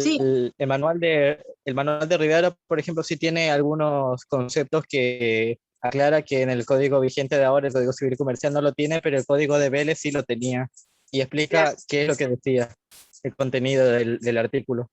Sí, el manual de Rivera, por ejemplo, sí tiene algunos conceptos que aclara que en el código vigente de ahora, el Código Civil y Comercial no lo tiene, pero el código de Vélez sí lo tenía. Y claro. explica qué es lo que decía el contenido del artículo.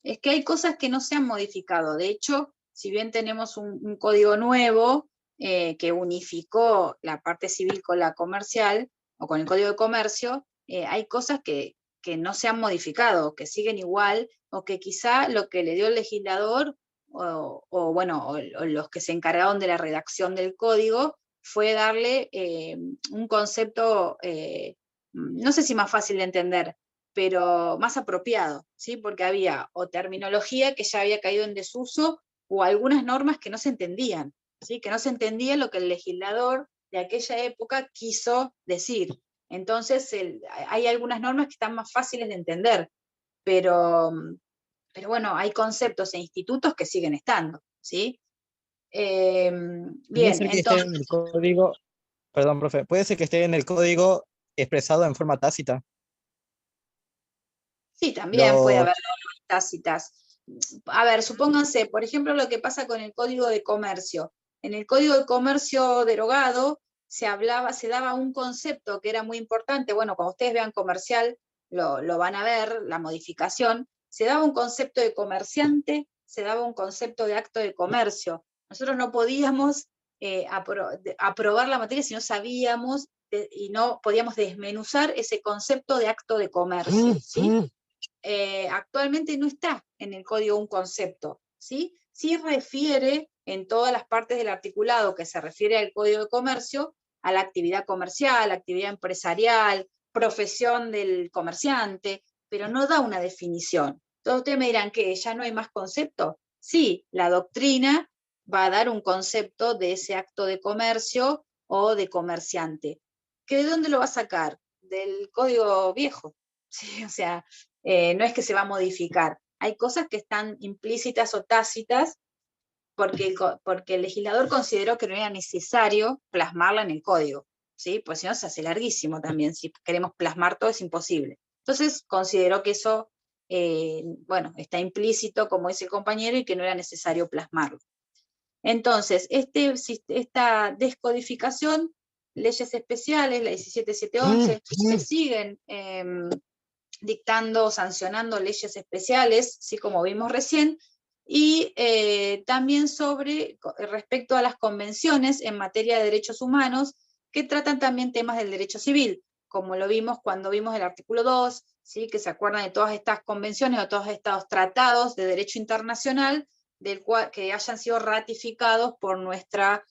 Es que hay cosas que no se han modificado. De hecho, si bien tenemos un código nuevo que unificó la parte civil con la comercial o con el código de comercio, hay cosas que no se han modificado, que siguen igual, o que quizá lo que le dio el legislador o los que se encargaron de la redacción del código fue darle un concepto, no sé si más fácil de entender, pero más apropiado, ¿sí? Porque había o terminología que ya había caído en desuso o algunas normas que no se entendían, ¿sí? Que no se entendía lo que el legislador de aquella época quiso decir. Entonces, hay algunas normas que están más fáciles de entender, pero, pero bueno, hay conceptos e institutos que siguen estando, ¿sí? Puede Bien, ser que esté entonces, en el código, perdón, profe, puede ser que esté en el código expresado en forma tácita. sí, también puede Los, haber normas tácitas. A ver, supónganse, por ejemplo, lo que pasa con el Código de Comercio. En el Código de Comercio derogado se daba un concepto que era muy importante. Bueno, cuando ustedes vean comercial, lo van a ver, la modificación. Se daba un concepto de comerciante, se daba un concepto de acto de comercio. Nosotros no podíamos aprobar la materia si no sabíamos y no podíamos desmenuzar ese concepto de acto de comercio, ¿sí? Actualmente no está en el código un concepto, ¿sí? Sí refiere en todas las partes del articulado que se refiere al código de comercio, a la actividad comercial, actividad empresarial, profesión del comerciante, pero no da una definición. Entonces ustedes me dirán que ya no hay más concepto. Sí, la doctrina va a dar un concepto de ese acto de comercio o de comerciante. ¿Que de dónde lo va a sacar? Del código viejo. Sí, o sea, no es que se va a modificar. Hay cosas que están implícitas o tácitas porque el legislador consideró que no era necesario plasmarla en el código, ¿sí? Pues si no se hace larguísimo también, si queremos plasmar todo es imposible. Entonces consideró que eso, bueno, está implícito, como dice el compañero, y que no era necesario plasmarlo. Entonces, esta descodificación, leyes especiales, la 17711, se siguen dictando, sancionando leyes especiales, ¿sí? Como vimos recién, y también respecto a las convenciones en materia de derechos humanos, que tratan también temas del derecho civil, como lo vimos cuando vimos el artículo 2, ¿sí? Que se acuerdan de todas estas convenciones o todos estos tratados de derecho internacional que hayan sido ratificados por nuestro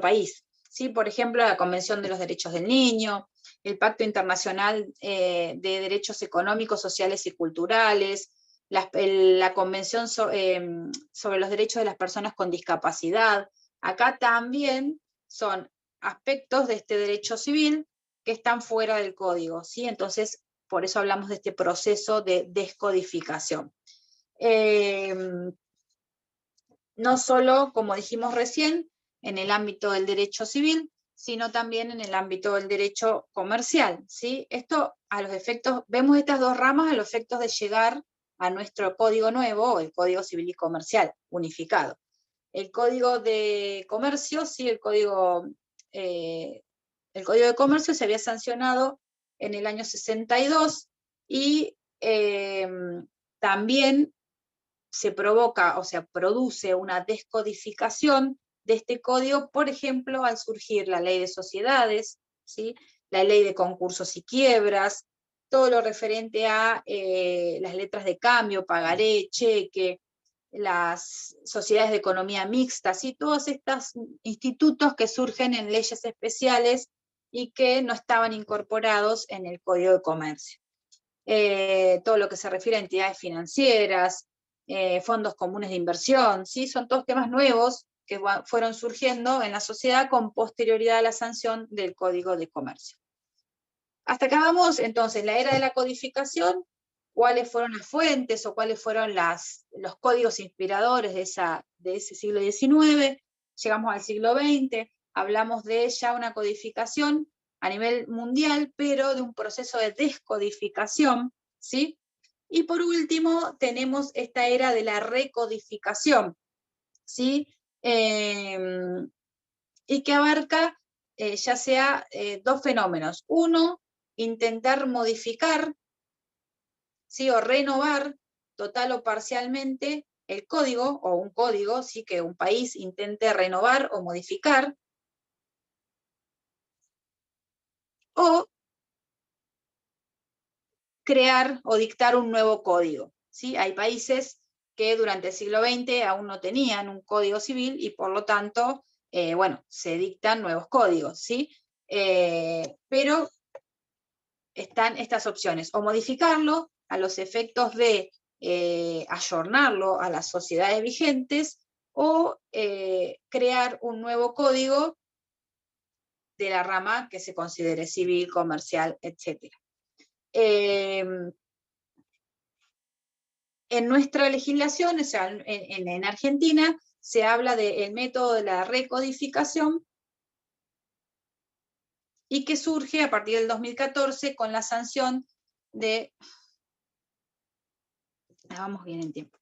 país. ¿Sí? Por ejemplo, la Convención de los Derechos del Niño, el Pacto Internacional de Derechos Económicos, Sociales y Culturales, la Convención sobre los Derechos de las Personas con Discapacidad. Acá también son aspectos de este derecho civil que están fuera del código, ¿sí? Entonces, por eso hablamos de este proceso de descodificación. No solo, como dijimos recién, en el ámbito del derecho civil, sino también en el ámbito del derecho comercial, ¿sí? Esto, a los efectos, vemos estas dos ramas a los efectos de llegar a nuestro código nuevo, el Código Civil y Comercial unificado. El Código de Comercio, sí, el Código de Comercio se había sancionado en el año 62 y también se provoca o se produce una descodificación de este código, por ejemplo, al surgir la ley de sociedades, ¿sí? la ley de concursos y quiebras, todo lo referente a las letras de cambio, pagaré, cheque, las sociedades de economía mixta, ¿sí? Todos estos institutos que surgen en leyes especiales y que no estaban incorporados en el Código de Comercio. Todo lo que se refiere a entidades financieras, fondos comunes de inversión, ¿sí? Son todos temas nuevos que fueron surgiendo en la sociedad con posterioridad a la sanción del Código de Comercio. Hasta acá vamos, entonces, la era de la codificación, cuáles fueron las fuentes o cuáles fueron los códigos inspiradores de ese siglo XIX, llegamos al siglo XX, hablamos de ya una codificación a nivel mundial, pero de un proceso de descodificación, ¿sí? Y por último, tenemos esta era de la recodificación, ¿sí? Y que abarca ya sea dos fenómenos. Uno, intentar modificar, ¿sí? O renovar total o parcialmente el código, o un código, ¿sí? Que un país intente renovar o modificar, o crear o dictar un nuevo código, ¿sí? Hay países que durante el siglo XX aún no tenían un código civil y por lo tanto, bueno, se dictan nuevos códigos, ¿sí? Pero están estas opciones, o modificarlo a los efectos de ayornarlo a las sociedades vigentes, o crear un nuevo código de la rama que se considere civil, comercial, etc. En nuestra legislación, o sea, en Argentina, se habla del método de la recodificación y que surge a partir del 2014 con la sanción de... Vamos bien en tiempo.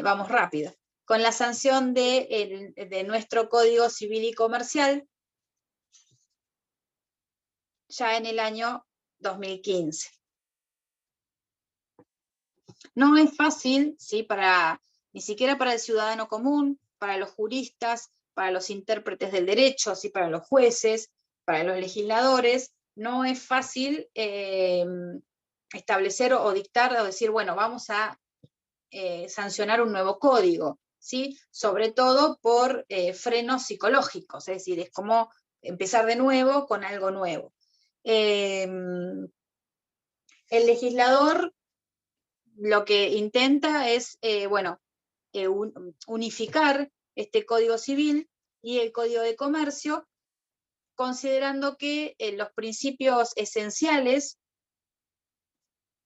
Vamos rápido. Con la sanción de nuestro Código Civil y Comercial ya en el año 2015. No es fácil, ¿sí? Ni siquiera para el ciudadano común, para los juristas, para los intérpretes del derecho, ¿sí? Para los jueces, para los legisladores, no es fácil establecer o dictar o decir, bueno, vamos a sancionar un nuevo código, ¿sí? Sobre todo por frenos psicológicos, es decir, es como empezar de nuevo con algo nuevo. El legislador lo que intenta es, bueno, unificar este Código Civil y el Código de Comercio, considerando que los principios esenciales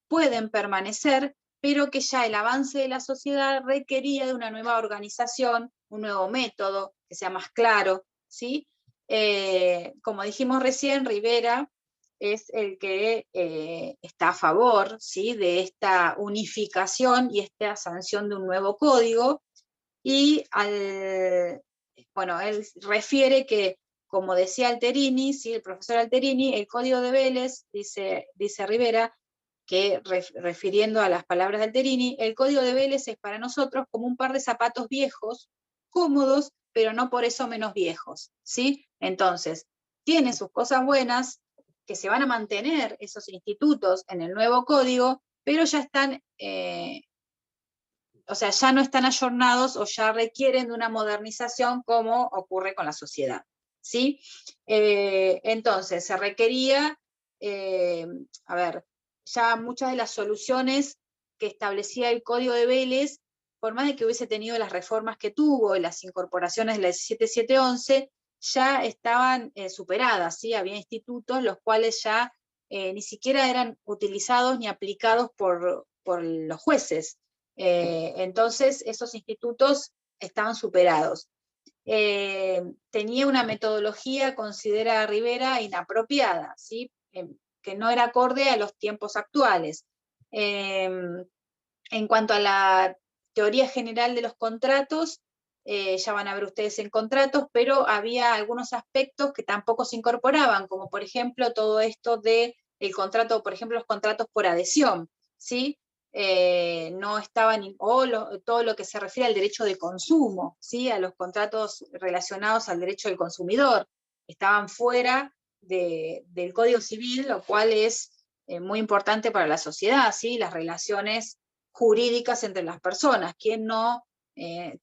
pueden permanecer, pero que ya el avance de la sociedad requería de una nueva organización, un nuevo método, que sea más claro, ¿sí? Como dijimos recién, Rivera es el que está a favor, ¿sí? De esta unificación y esta sanción de un nuevo código, y bueno, él refiere que, como decía Alterini, ¿sí? El profesor Alterini, el Código de Vélez, dice Rivera, que refiriendo a las palabras de Alterini, el Código de Vélez es para nosotros como un par de zapatos viejos, cómodos, pero no por eso menos viejos, ¿sí? Entonces, tiene sus cosas buenas, que se van a mantener esos institutos en el nuevo código, pero ya están, o sea, ya no están ayornados o ya requieren de una modernización como ocurre con la sociedad, ¿sí? Entonces, se requería, a ver, ya muchas de las soluciones que establecía el Código de Vélez, por más de que hubiese tenido las reformas que tuvo, las incorporaciones de la 17711, ya estaban superadas, ¿sí? Había institutos los cuales ya ni siquiera eran utilizados ni aplicados por los jueces. Entonces, esos institutos estaban superados. Tenía una metodología, considera Rivera, inapropiada, ¿sí? Que no era acorde a los tiempos actuales. En cuanto a la teoría general de los contratos, ya van a ver ustedes en contratos, pero había algunos aspectos que tampoco se incorporaban, como por ejemplo todo esto del contrato, por ejemplo los contratos por adhesión, ¿sí? No estaban, todo lo que se refiere al derecho de consumo, ¿sí? A los contratos relacionados al derecho del consumidor, estaban fuera del Código Civil, lo cual es muy importante para la sociedad, ¿sí? Las relaciones jurídicas entre las personas. ¿Quién no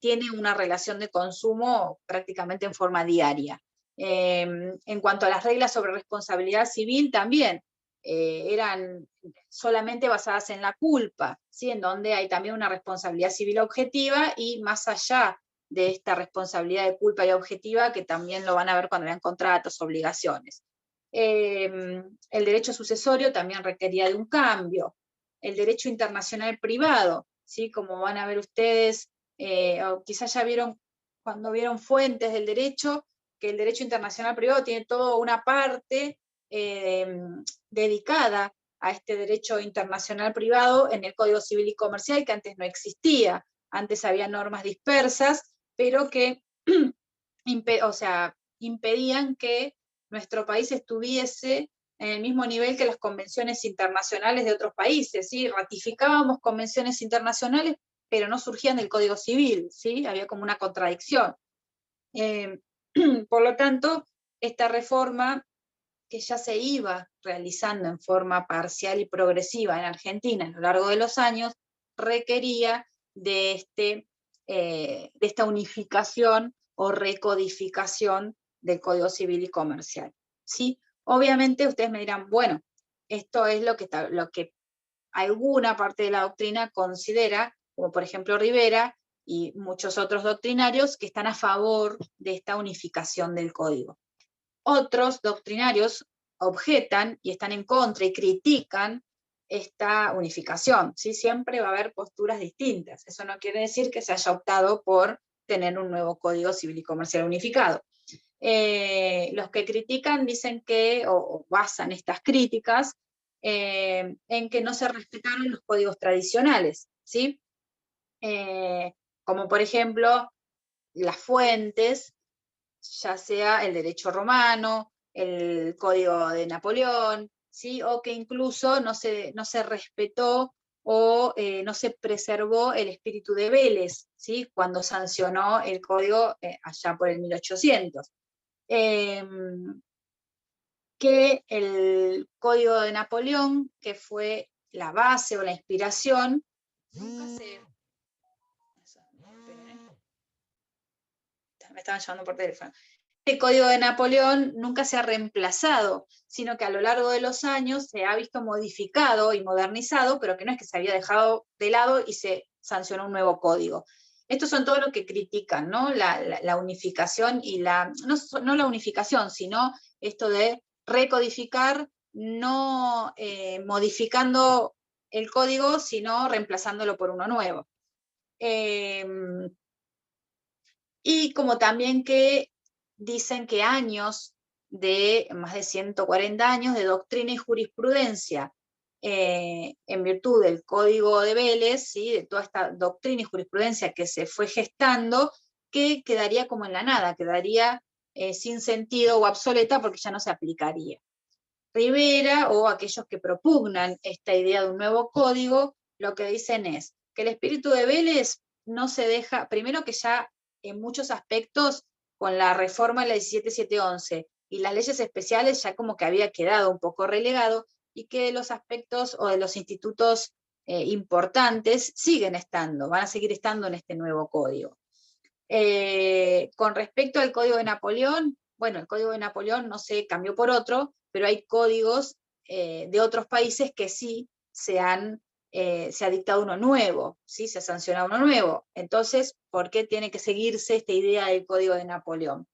tiene una relación de consumo prácticamente en forma diaria? En cuanto a las reglas sobre responsabilidad civil, también eran solamente basadas en la culpa, ¿sí? En donde hay también una responsabilidad civil objetiva, y más allá de esta responsabilidad de culpa y objetiva, que también lo van a ver cuando vean contratos, obligaciones. El derecho sucesorio también requería de un cambio. El derecho internacional privado, ¿sí? Como van a ver ustedes, o quizás ya vieron cuando vieron fuentes del derecho, que el derecho internacional privado tiene toda una parte dedicada a este derecho internacional privado en el Código Civil y Comercial, que antes no existía. Antes había normas dispersas, pero que impedían que nuestro país estuviese en el mismo nivel que las convenciones internacionales de otros países, ¿sí? Ratificábamos convenciones internacionales, pero no surgían del Código Civil, ¿sí? Había como una contradicción. Por lo tanto, esta reforma, que ya se iba realizando en forma parcial y progresiva en Argentina a lo largo de los años, requería de esta unificación o recodificación del Código Civil y Comercial, ¿sí? Obviamente ustedes me dirán, bueno, esto es lo que alguna parte de la doctrina considera, como por ejemplo Rivera y muchos otros doctrinarios, que están a favor de esta unificación del código. Otros doctrinarios objetan y están en contra y critican esta unificación, ¿sí? Siempre va a haber posturas distintas. Eso no quiere decir que se haya optado por tener un nuevo Código Civil y Comercial unificado. Los que critican dicen que, o basan estas críticas, en que no se respetaron los códigos tradicionales, ¿sí? Como por ejemplo, las fuentes, ya sea el derecho romano, el Código de Napoleón, ¿sí? O que incluso no se respetó o no se preservó el espíritu de Vélez, ¿sí? Cuando sancionó el código allá por el 1800. Que el Código de Napoleón, que fue la base o la inspiración, nunca se... Me estaban llamando por teléfono. El Código de Napoleón nunca se ha reemplazado, sino que a lo largo de los años se ha visto modificado y modernizado, pero que no es que se había dejado de lado y se sancionó un nuevo código. Estos son todos los que critican, ¿no? La unificación y no la unificación, sino esto de recodificar, no modificando el código, sino reemplazándolo por uno nuevo. Y como también que dicen que años más de 140 años de doctrina y jurisprudencia, en virtud del Código de Vélez, ¿sí? De toda esta doctrina y jurisprudencia que se fue gestando, que quedaría como en la nada, quedaría sin sentido o obsoleta porque ya no se aplicaría. Rivera o aquellos que propugnan esta idea de un nuevo código, lo que dicen es que el espíritu de Vélez no se deja, primero que ya en muchos aspectos con la reforma de la 17711 y las leyes especiales ya como que había quedado un poco relegado, y que los aspectos o de los institutos importantes siguen estando, van a seguir estando en este nuevo código. Con respecto al Código de Napoleón, bueno, el Código de Napoleón no se cambió por otro, pero hay códigos de otros países que sí se ha dictado uno nuevo, ¿sí? Se ha sancionado uno nuevo. Entonces, ¿por qué tiene que seguirse esta idea del Código de Napoleón?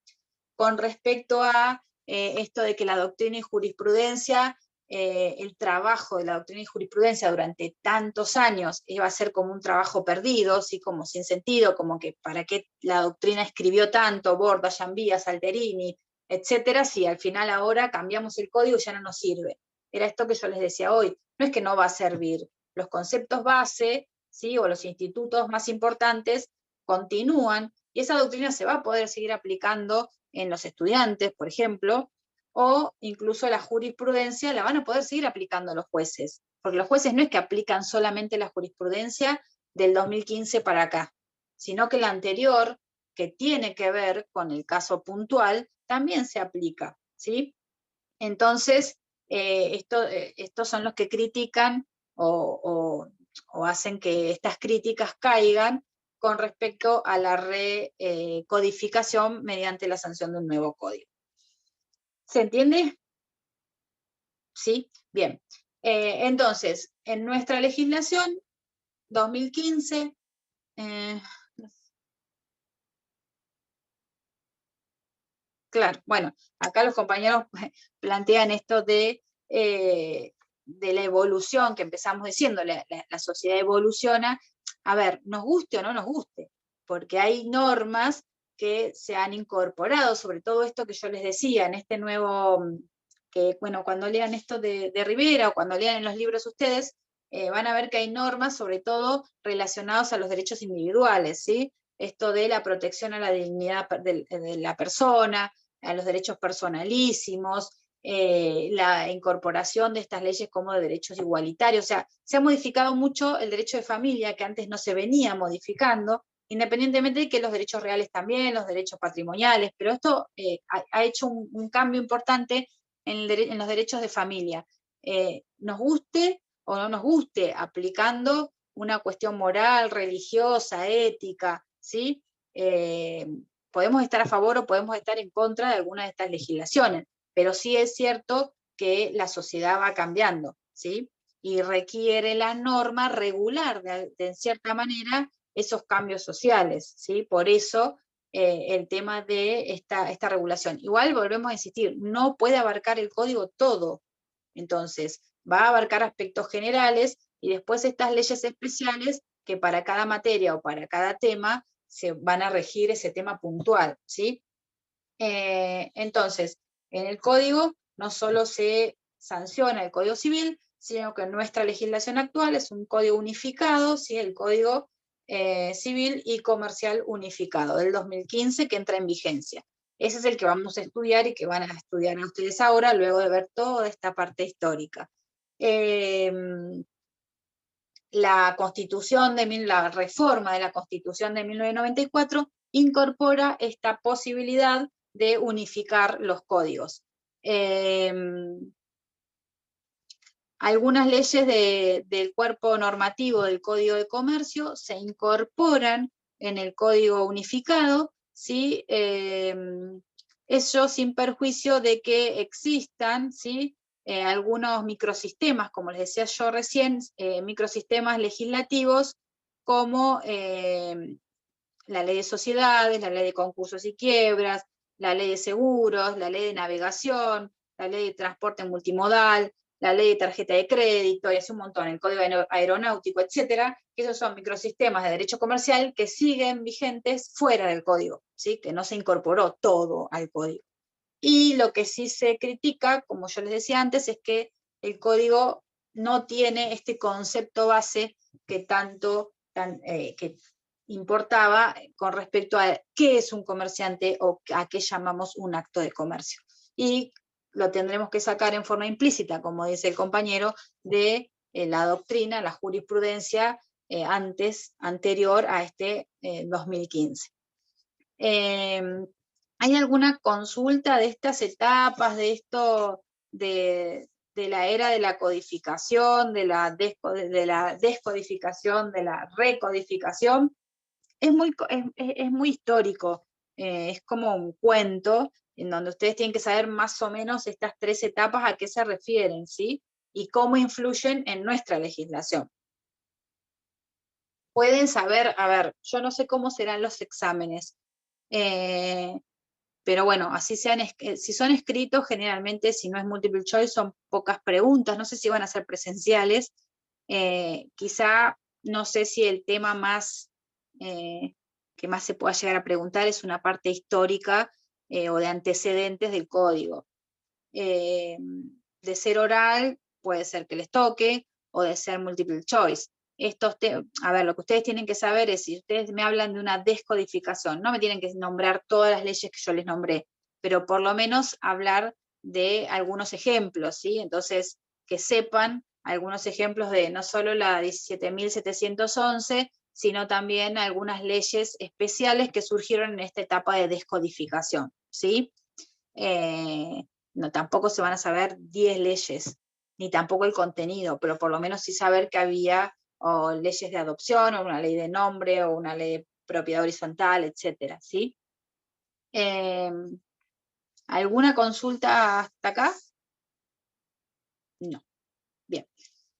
Con respecto a esto de que la doctrina y jurisprudencia, el trabajo de la doctrina y jurisprudencia durante tantos años iba a ser como un trabajo perdido, ¿sí? Como sin sentido, como que para qué la doctrina escribió tanto, Borda, Giambia, Salterini, etcétera, si al final ahora cambiamos el código y ya no nos sirve. Era esto que yo les decía hoy, no es que no va a servir, los conceptos base, ¿sí? O los institutos más importantes continúan, y esa doctrina se va a poder seguir aplicando en los estudiantes, por ejemplo, o incluso la jurisprudencia la van a poder seguir aplicando los jueces, porque los jueces no es que aplican solamente la jurisprudencia del 2015 para acá, sino que la anterior, que tiene que ver con el caso puntual, también se aplica, ¿sí? Entonces, estos son los que critican o hacen que estas críticas caigan con respecto a la recodificación mediante la sanción de un nuevo código. ¿Se entiende? ¿Sí? Bien. Entonces, en nuestra legislación 2015, claro, bueno, acá los compañeros plantean esto de la evolución que empezamos diciendo, la sociedad evoluciona, a ver, nos guste o no nos guste, porque hay normas que se han incorporado, sobre todo esto que yo les decía, en este nuevo, que bueno, cuando lean esto de Rivera o cuando lean en los libros ustedes, van a ver que hay normas, sobre todo relacionadas a los derechos individuales, ¿sí? Esto de la protección a la dignidad de la persona, a los derechos personalísimos, la incorporación de estas leyes como de derechos igualitarios. O sea, se ha modificado mucho el derecho de familia, que antes no se venía modificando, independientemente de que los derechos reales también, los derechos patrimoniales, pero esto ha hecho un cambio importante en los derechos de familia. Nos guste o no nos guste, aplicando una cuestión moral, religiosa, ética, ¿sí? Podemos estar a favor o podemos estar en contra de alguna de estas legislaciones, pero sí es cierto que la sociedad va cambiando, ¿sí? Y requiere la norma regular, de cierta manera, esos cambios sociales, ¿sí? Por eso el tema de esta regulación. Igual volvemos a insistir, no puede abarcar el código todo, entonces va a abarcar aspectos generales y después estas leyes especiales que para cada materia o para cada tema se van a regir ese tema puntual, ¿sí? Entonces, en el código no solo se sanciona el Código Civil, sino que nuestra legislación actual es un código unificado, ¿sí? El Código Civil y Comercial Unificado del 2015 que entra en vigencia. Ese es el que vamos a estudiar y que van a estudiar ustedes ahora, luego de ver toda esta parte histórica. La Constitución la reforma de la Constitución de 1994 incorpora esta posibilidad de unificar los códigos. Algunas leyes del cuerpo normativo del Código de Comercio se incorporan en el Código Unificado, ¿sí? Eso sin perjuicio de que existan, ¿sí? Algunos microsistemas, como les decía yo recién, microsistemas legislativos como la ley de sociedades, la ley de concursos y quiebras, la ley de seguros, la ley de navegación, la ley de transporte multimodal, la ley de tarjeta de crédito, y así un montón, el código aeronáutico, etcétera, que esos son microsistemas de derecho comercial que siguen vigentes fuera del código, ¿sí? Que no se incorporó todo al código. Y lo que sí se critica, como yo les decía antes, es que el código no tiene este concepto base que tanto que importaba con respecto a qué es un comerciante o a qué llamamos un acto de comercio. Y lo tendremos que sacar en forma implícita, como dice el compañero, de la doctrina, la jurisprudencia anterior a este 2015. ¿Hay alguna consulta de estas etapas, de esto, de la era de la codificación, de la descodificación, de la recodificación? Es muy histórico, es como un cuento en donde ustedes tienen que saber más o menos estas tres etapas a qué se refieren, ¿sí? Y cómo influyen en nuestra legislación. Pueden saber, a ver, yo no sé cómo serán los exámenes, pero bueno, así si son escritos, generalmente si no es multiple choice son pocas preguntas, no sé si van a ser presenciales, quizá, no sé si el tema más que más se pueda llegar a preguntar es una parte histórica o de antecedentes del código. De ser oral, puede ser que les toque, o de ser multiple choice. A ver, lo que ustedes tienen que saber es, si ustedes me hablan de una descodificación, no me tienen que nombrar todas las leyes que yo les nombré, pero por lo menos hablar de algunos ejemplos, ¿sí? Entonces, que sepan algunos ejemplos de no solo la 17.711, sino también algunas leyes especiales que surgieron en esta etapa de descodificación, ¿sí? No, tampoco se van a saber 10 leyes, ni tampoco el contenido, pero por lo menos sí saber que había o leyes de adopción, o una ley de nombre, o una ley de propiedad horizontal, etcétera, ¿sí? ¿Alguna consulta hasta acá? No. Bien.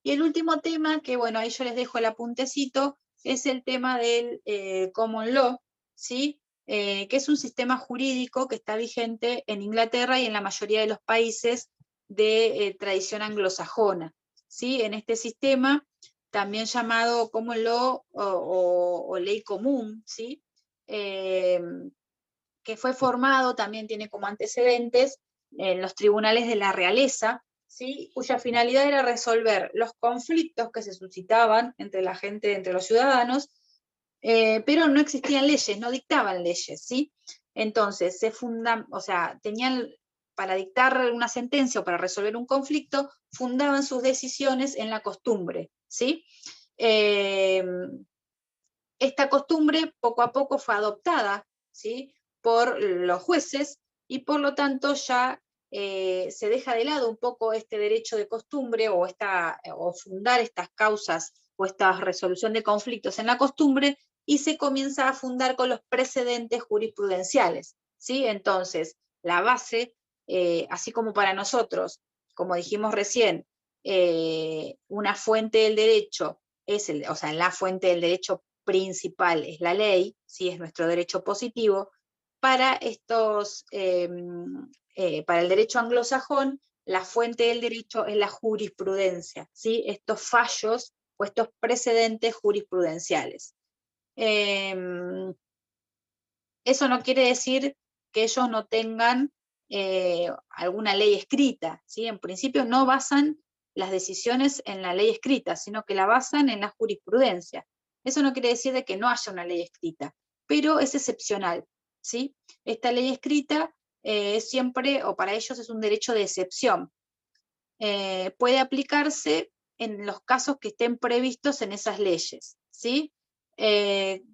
Y el último tema, que bueno, ahí yo les dejo el apuntecito, es el tema del Common Law, ¿sí? Que es un sistema jurídico que está vigente en Inglaterra y en la mayoría de los países de tradición anglosajona, ¿sí? En este sistema, también llamado Common Law o ley común, ¿sí? Que fue formado, también tiene como antecedentes en los tribunales de la realeza, ¿sí? Cuya finalidad era resolver los conflictos que se suscitaban entre la gente, entre los ciudadanos, pero no existían leyes, no dictaban leyes, ¿sí? Entonces, o sea, tenían, para dictar una sentencia o para resolver un conflicto, fundaban sus decisiones en la costumbre, ¿sí? Esta costumbre poco a poco fue adoptada, ¿sí? Por los jueces, y por lo tanto ya se deja de lado un poco este derecho de costumbre o fundar estas causas o esta resolución de conflictos en la costumbre, y se comienza a fundar con los precedentes jurisprudenciales, ¿sí? Entonces, la base, así como para nosotros, como dijimos recién, una fuente del derecho o sea, la fuente del derecho principal es la ley, ¿sí? Es nuestro derecho positivo. Para para el derecho anglosajón, la fuente del derecho es la jurisprudencia, ¿sí? Estos fallos o estos precedentes jurisprudenciales. Eso no quiere decir que ellos no tengan alguna ley escrita, ¿sí? En principio no basan las decisiones en la ley escrita, sino que la basan en la jurisprudencia. Eso no quiere decir de que no haya una ley escrita, pero es excepcional, ¿sí? Esta ley escrita es siempre, o para ellos es un derecho de excepción. Puede aplicarse en los casos que estén previstos en esas leyes, ¿sí?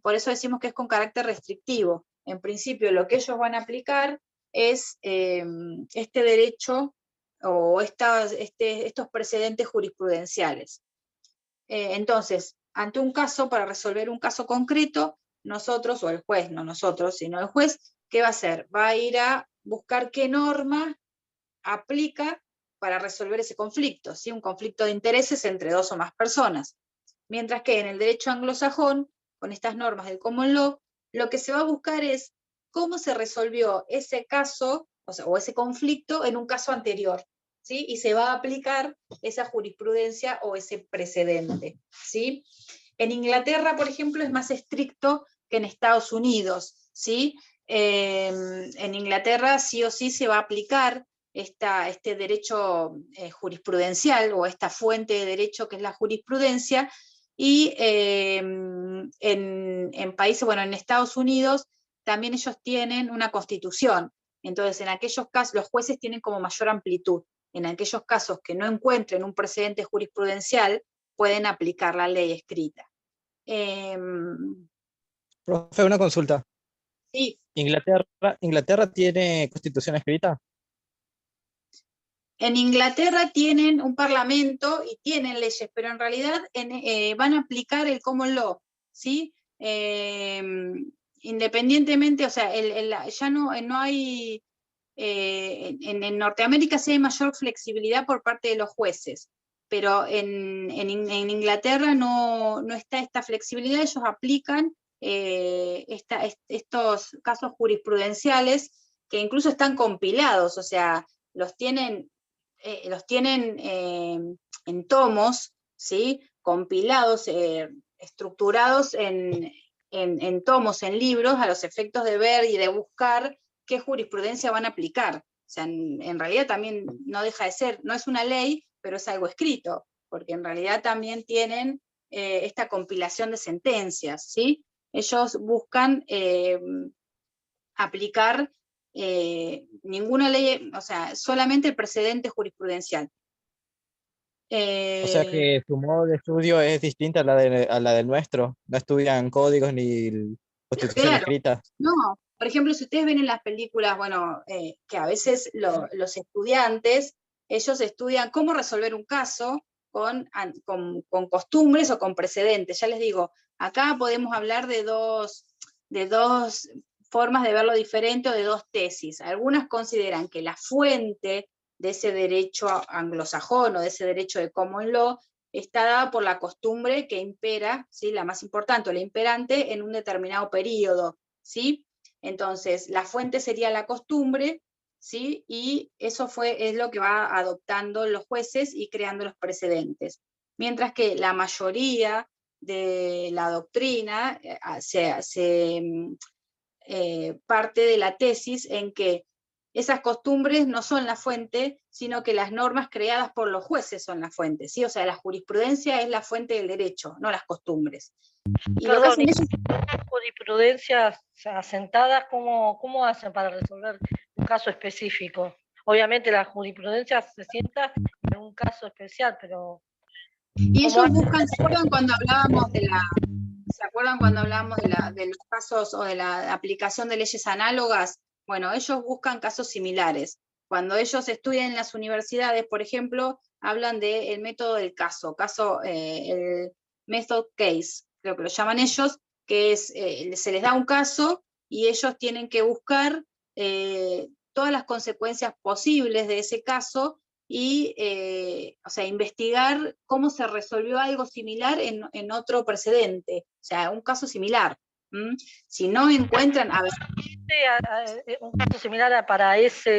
Por eso decimos que es con carácter restrictivo. En principio, lo que ellos van a aplicar es este derecho o estos precedentes jurisprudenciales. Entonces, ante un caso, para resolver un caso concreto, nosotros, o el juez, no nosotros, sino el juez, ¿qué va a hacer? Va a ir a buscar qué norma aplica para resolver ese conflicto, ¿sí? Un conflicto de intereses entre dos o más personas. Mientras que en el derecho anglosajón, con estas normas del common law, lo que se va a buscar es cómo se resolvió ese caso, o ese conflicto en un caso anterior, ¿sí? Y se va a aplicar esa jurisprudencia o ese precedente, ¿sí? En Inglaterra, por ejemplo, es más estricto que en Estados Unidos, ¿sí? En Inglaterra sí o sí se va a aplicar este derecho jurisprudencial o esta fuente de derecho que es la jurisprudencia, y en países, bueno, en Estados Unidos también ellos tienen una constitución, entonces en aquellos casos los jueces tienen como mayor amplitud, en aquellos casos que no encuentren un precedente jurisprudencial pueden aplicar la ley escrita. Profe, una consulta. Sí. ¿Inglaterra tiene constitución escrita? En Inglaterra tienen un parlamento y tienen leyes, pero en realidad van a aplicar el common law, ¿sí? Independientemente, o sea, ya no hay, en Norteamérica sí hay mayor flexibilidad por parte de los jueces, pero en Inglaterra no está esta flexibilidad, ellos aplican estos casos jurisprudenciales que incluso están compilados, o sea, los tienen en tomos, ¿sí? Compilados, estructurados en tomos, en libros, a los efectos de ver y de buscar qué jurisprudencia van a aplicar. O sea, en realidad también no deja de ser, no es una ley, pero es algo escrito, porque en realidad también tienen esta compilación de sentencias, ¿sí? Ellos buscan aplicar ninguna ley, o sea, solamente el precedente jurisprudencial. O sea que su modo de estudio es distinta a la del nuestro. No estudian códigos ni constitución Claro, escrita. no, Por ejemplo, si ustedes ven en las películas, bueno, que a veces los estudiantes, ellos estudian cómo resolver un caso con costumbres o con precedentes. Ya les digo, acá podemos hablar de dos formas de verlo diferente o de dos tesis. Algunas consideran que la fuente de ese derecho anglosajón o de ese derecho de common law está dada por la costumbre que impera, ¿sí? La más importante o la imperante en un determinado periodo, ¿sí? Entonces, la fuente sería la costumbre, ¿sí? Y eso es lo que va adoptando los jueces y creando los precedentes. Mientras que la mayoría de la doctrina parte de la tesis en que esas costumbres no son la fuente, sino que las normas creadas por los jueces son la fuente, ¿sí? O sea, la jurisprudencia es la fuente del derecho, no las costumbres. Y lo que hacen ellos... jurisprudencias asentadas, ¿cómo hacen para resolver un caso específico? Obviamente la jurisprudencia se sienta en un caso especial, pero... Y ellos buscan, ¿se acuerdan cuando hablábamos de los casos o de la aplicación de leyes análogas? Bueno, ellos buscan casos similares. Cuando ellos estudian en las universidades, por ejemplo, hablan del método del caso, el method case, creo que lo llaman ellos, que es, se les da un caso y ellos tienen que buscar todas las consecuencias posibles de ese caso y o sea, investigar cómo se resolvió algo similar en otro precedente, o sea, un caso similar. Si no encuentran, a ver, un caso similar para eso,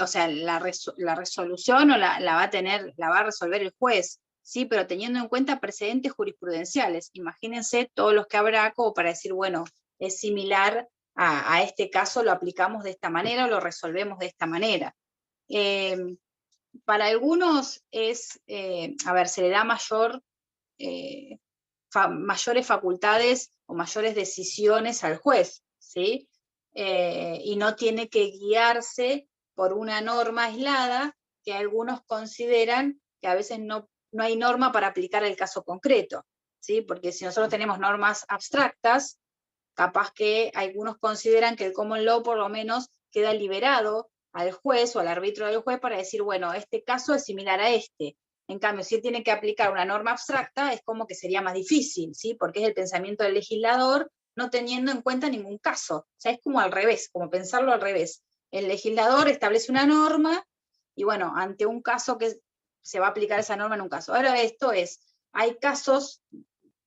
o sea, la resolución la va a resolver el juez, sí, pero teniendo en cuenta precedentes jurisprudenciales. Imagínense todos los que habrá como para decir, bueno, es similar a este caso, lo aplicamos de esta manera o lo resolvemos de esta manera. Para algunos a ver, se le da mayores facultades o mayores decisiones al juez, ¿sí? Y no tiene que guiarse por una norma aislada que algunos consideran que a veces no hay norma para aplicar el caso concreto, ¿sí? Porque si nosotros tenemos normas abstractas, capaz que algunos consideran que el common law por lo menos queda liberado al juez o al árbitro del juez para decir, bueno, este caso es similar a este. En cambio, si él tiene que aplicar una norma abstracta, es como que sería más difícil, ¿sí? Porque es el pensamiento del legislador no teniendo en cuenta ningún caso. O sea, es como al revés, como pensarlo al revés. El legislador establece una norma y bueno, ante un caso que se va a aplicar esa norma en un caso. Ahora esto hay casos,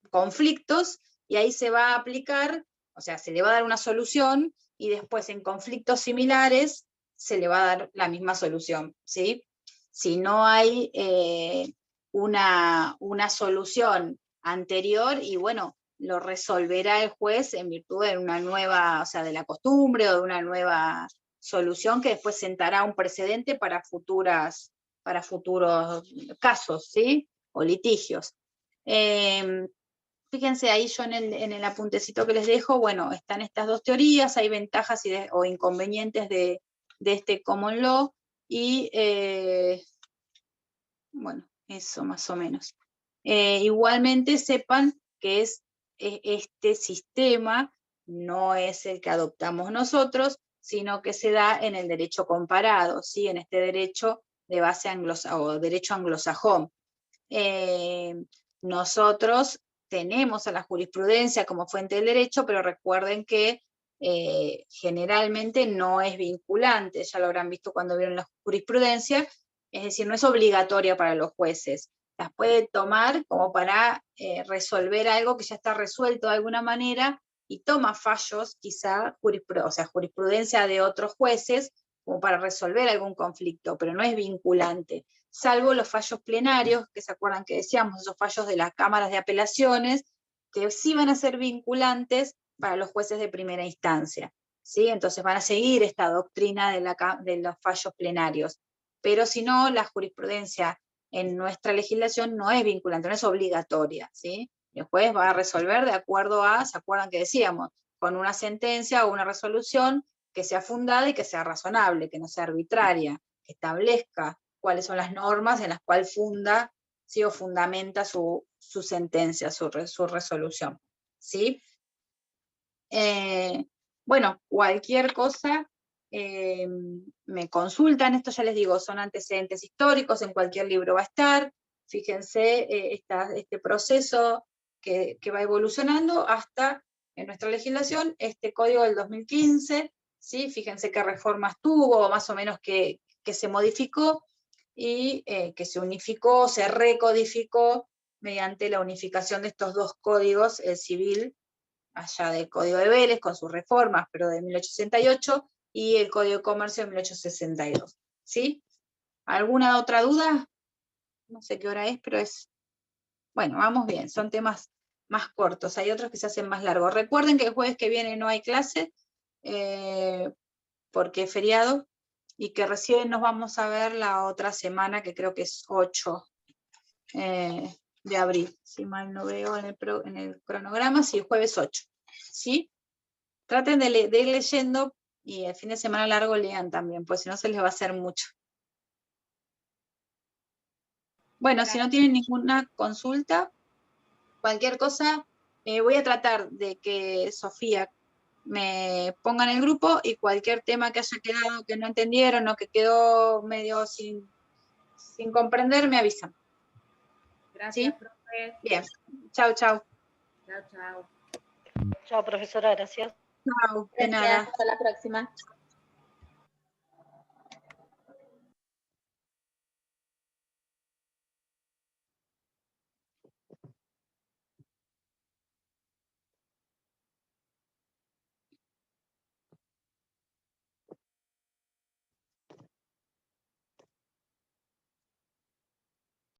conflictos, y ahí se va a aplicar, o sea, se le va a dar una solución y después en conflictos similares se le va a dar la misma solución, ¿sí? Si no hay una solución anterior, y bueno, lo resolverá el juez en virtud de una nueva, o sea, de la costumbre o de una nueva solución que después sentará un precedente para futuros casos, ¿sí? O litigios. Fíjense ahí yo en el apuntecito que les dejo, bueno, están estas dos teorías, hay ventajas o inconvenientes de este common law, y bueno, eso más o menos. Igualmente sepan que este sistema no es el que adoptamos nosotros, sino que se da en el derecho comparado, ¿sí? En este derecho de base o derecho anglosajón. Nosotros tenemos a la jurisprudencia como fuente del derecho, pero recuerden que generalmente no es vinculante, ya lo habrán visto cuando vieron la jurisprudencia, es decir, no es obligatoria para los jueces. Las puede tomar como para resolver algo que ya está resuelto de alguna manera y toma fallos, quizá, o sea, jurisprudencia de otros jueces, como para resolver algún conflicto, pero no es vinculante, salvo los fallos plenarios, que se acuerdan que decíamos, esos fallos de las cámaras de apelaciones, que sí van a ser vinculantes para los jueces de primera instancia, ¿sí? Entonces van a seguir esta doctrina de los fallos plenarios, pero si no, la jurisprudencia en nuestra legislación no es vinculante, no es obligatoria, ¿sí? El juez va a resolver de acuerdo a, ¿se acuerdan que decíamos? Con una sentencia o una resolución que sea fundada y que sea razonable, que no sea arbitraria, que establezca cuáles son las normas en las cuales funda ¿sí? O fundamenta su sentencia, su resolución, ¿sí? Bueno, cualquier cosa me consultan, esto ya les digo, son antecedentes históricos, en cualquier libro va a estar, fíjense este proceso que va evolucionando hasta, en nuestra legislación, este código del 2015, ¿sí? Fíjense qué reformas tuvo, más o menos que se modificó, y que se unificó, se recodificó mediante la unificación de estos dos códigos, el civil, allá del Código de Vélez, con sus reformas, pero de 1868, y el Código de Comercio de 1862, ¿sí? ¿Alguna otra duda? No sé qué hora es, pero es... Bueno, vamos bien, son temas más cortos, hay otros que se hacen más largos. Recuerden que el jueves que viene no hay clase, porque es feriado, y que recién nos vamos a ver la otra semana, que creo que es 8 de abril, si mal no veo en el cronograma, sí, jueves 8, ¿sí? Traten de ir leyendo, y el fin de semana largo lean también, pues si no se les va a hacer mucho. Bueno, si no tienen ninguna consulta, cualquier cosa, voy a tratar de que Sofía me ponga en el grupo, y cualquier tema que haya quedado que no entendieron o que quedó medio sin comprender, me avisan. Gracias, ¿Sí? profe. Bien. Chau, chau. Chao, chao. Chao, profesora, gracias. Chau, de Gracias, nada. hasta la próxima.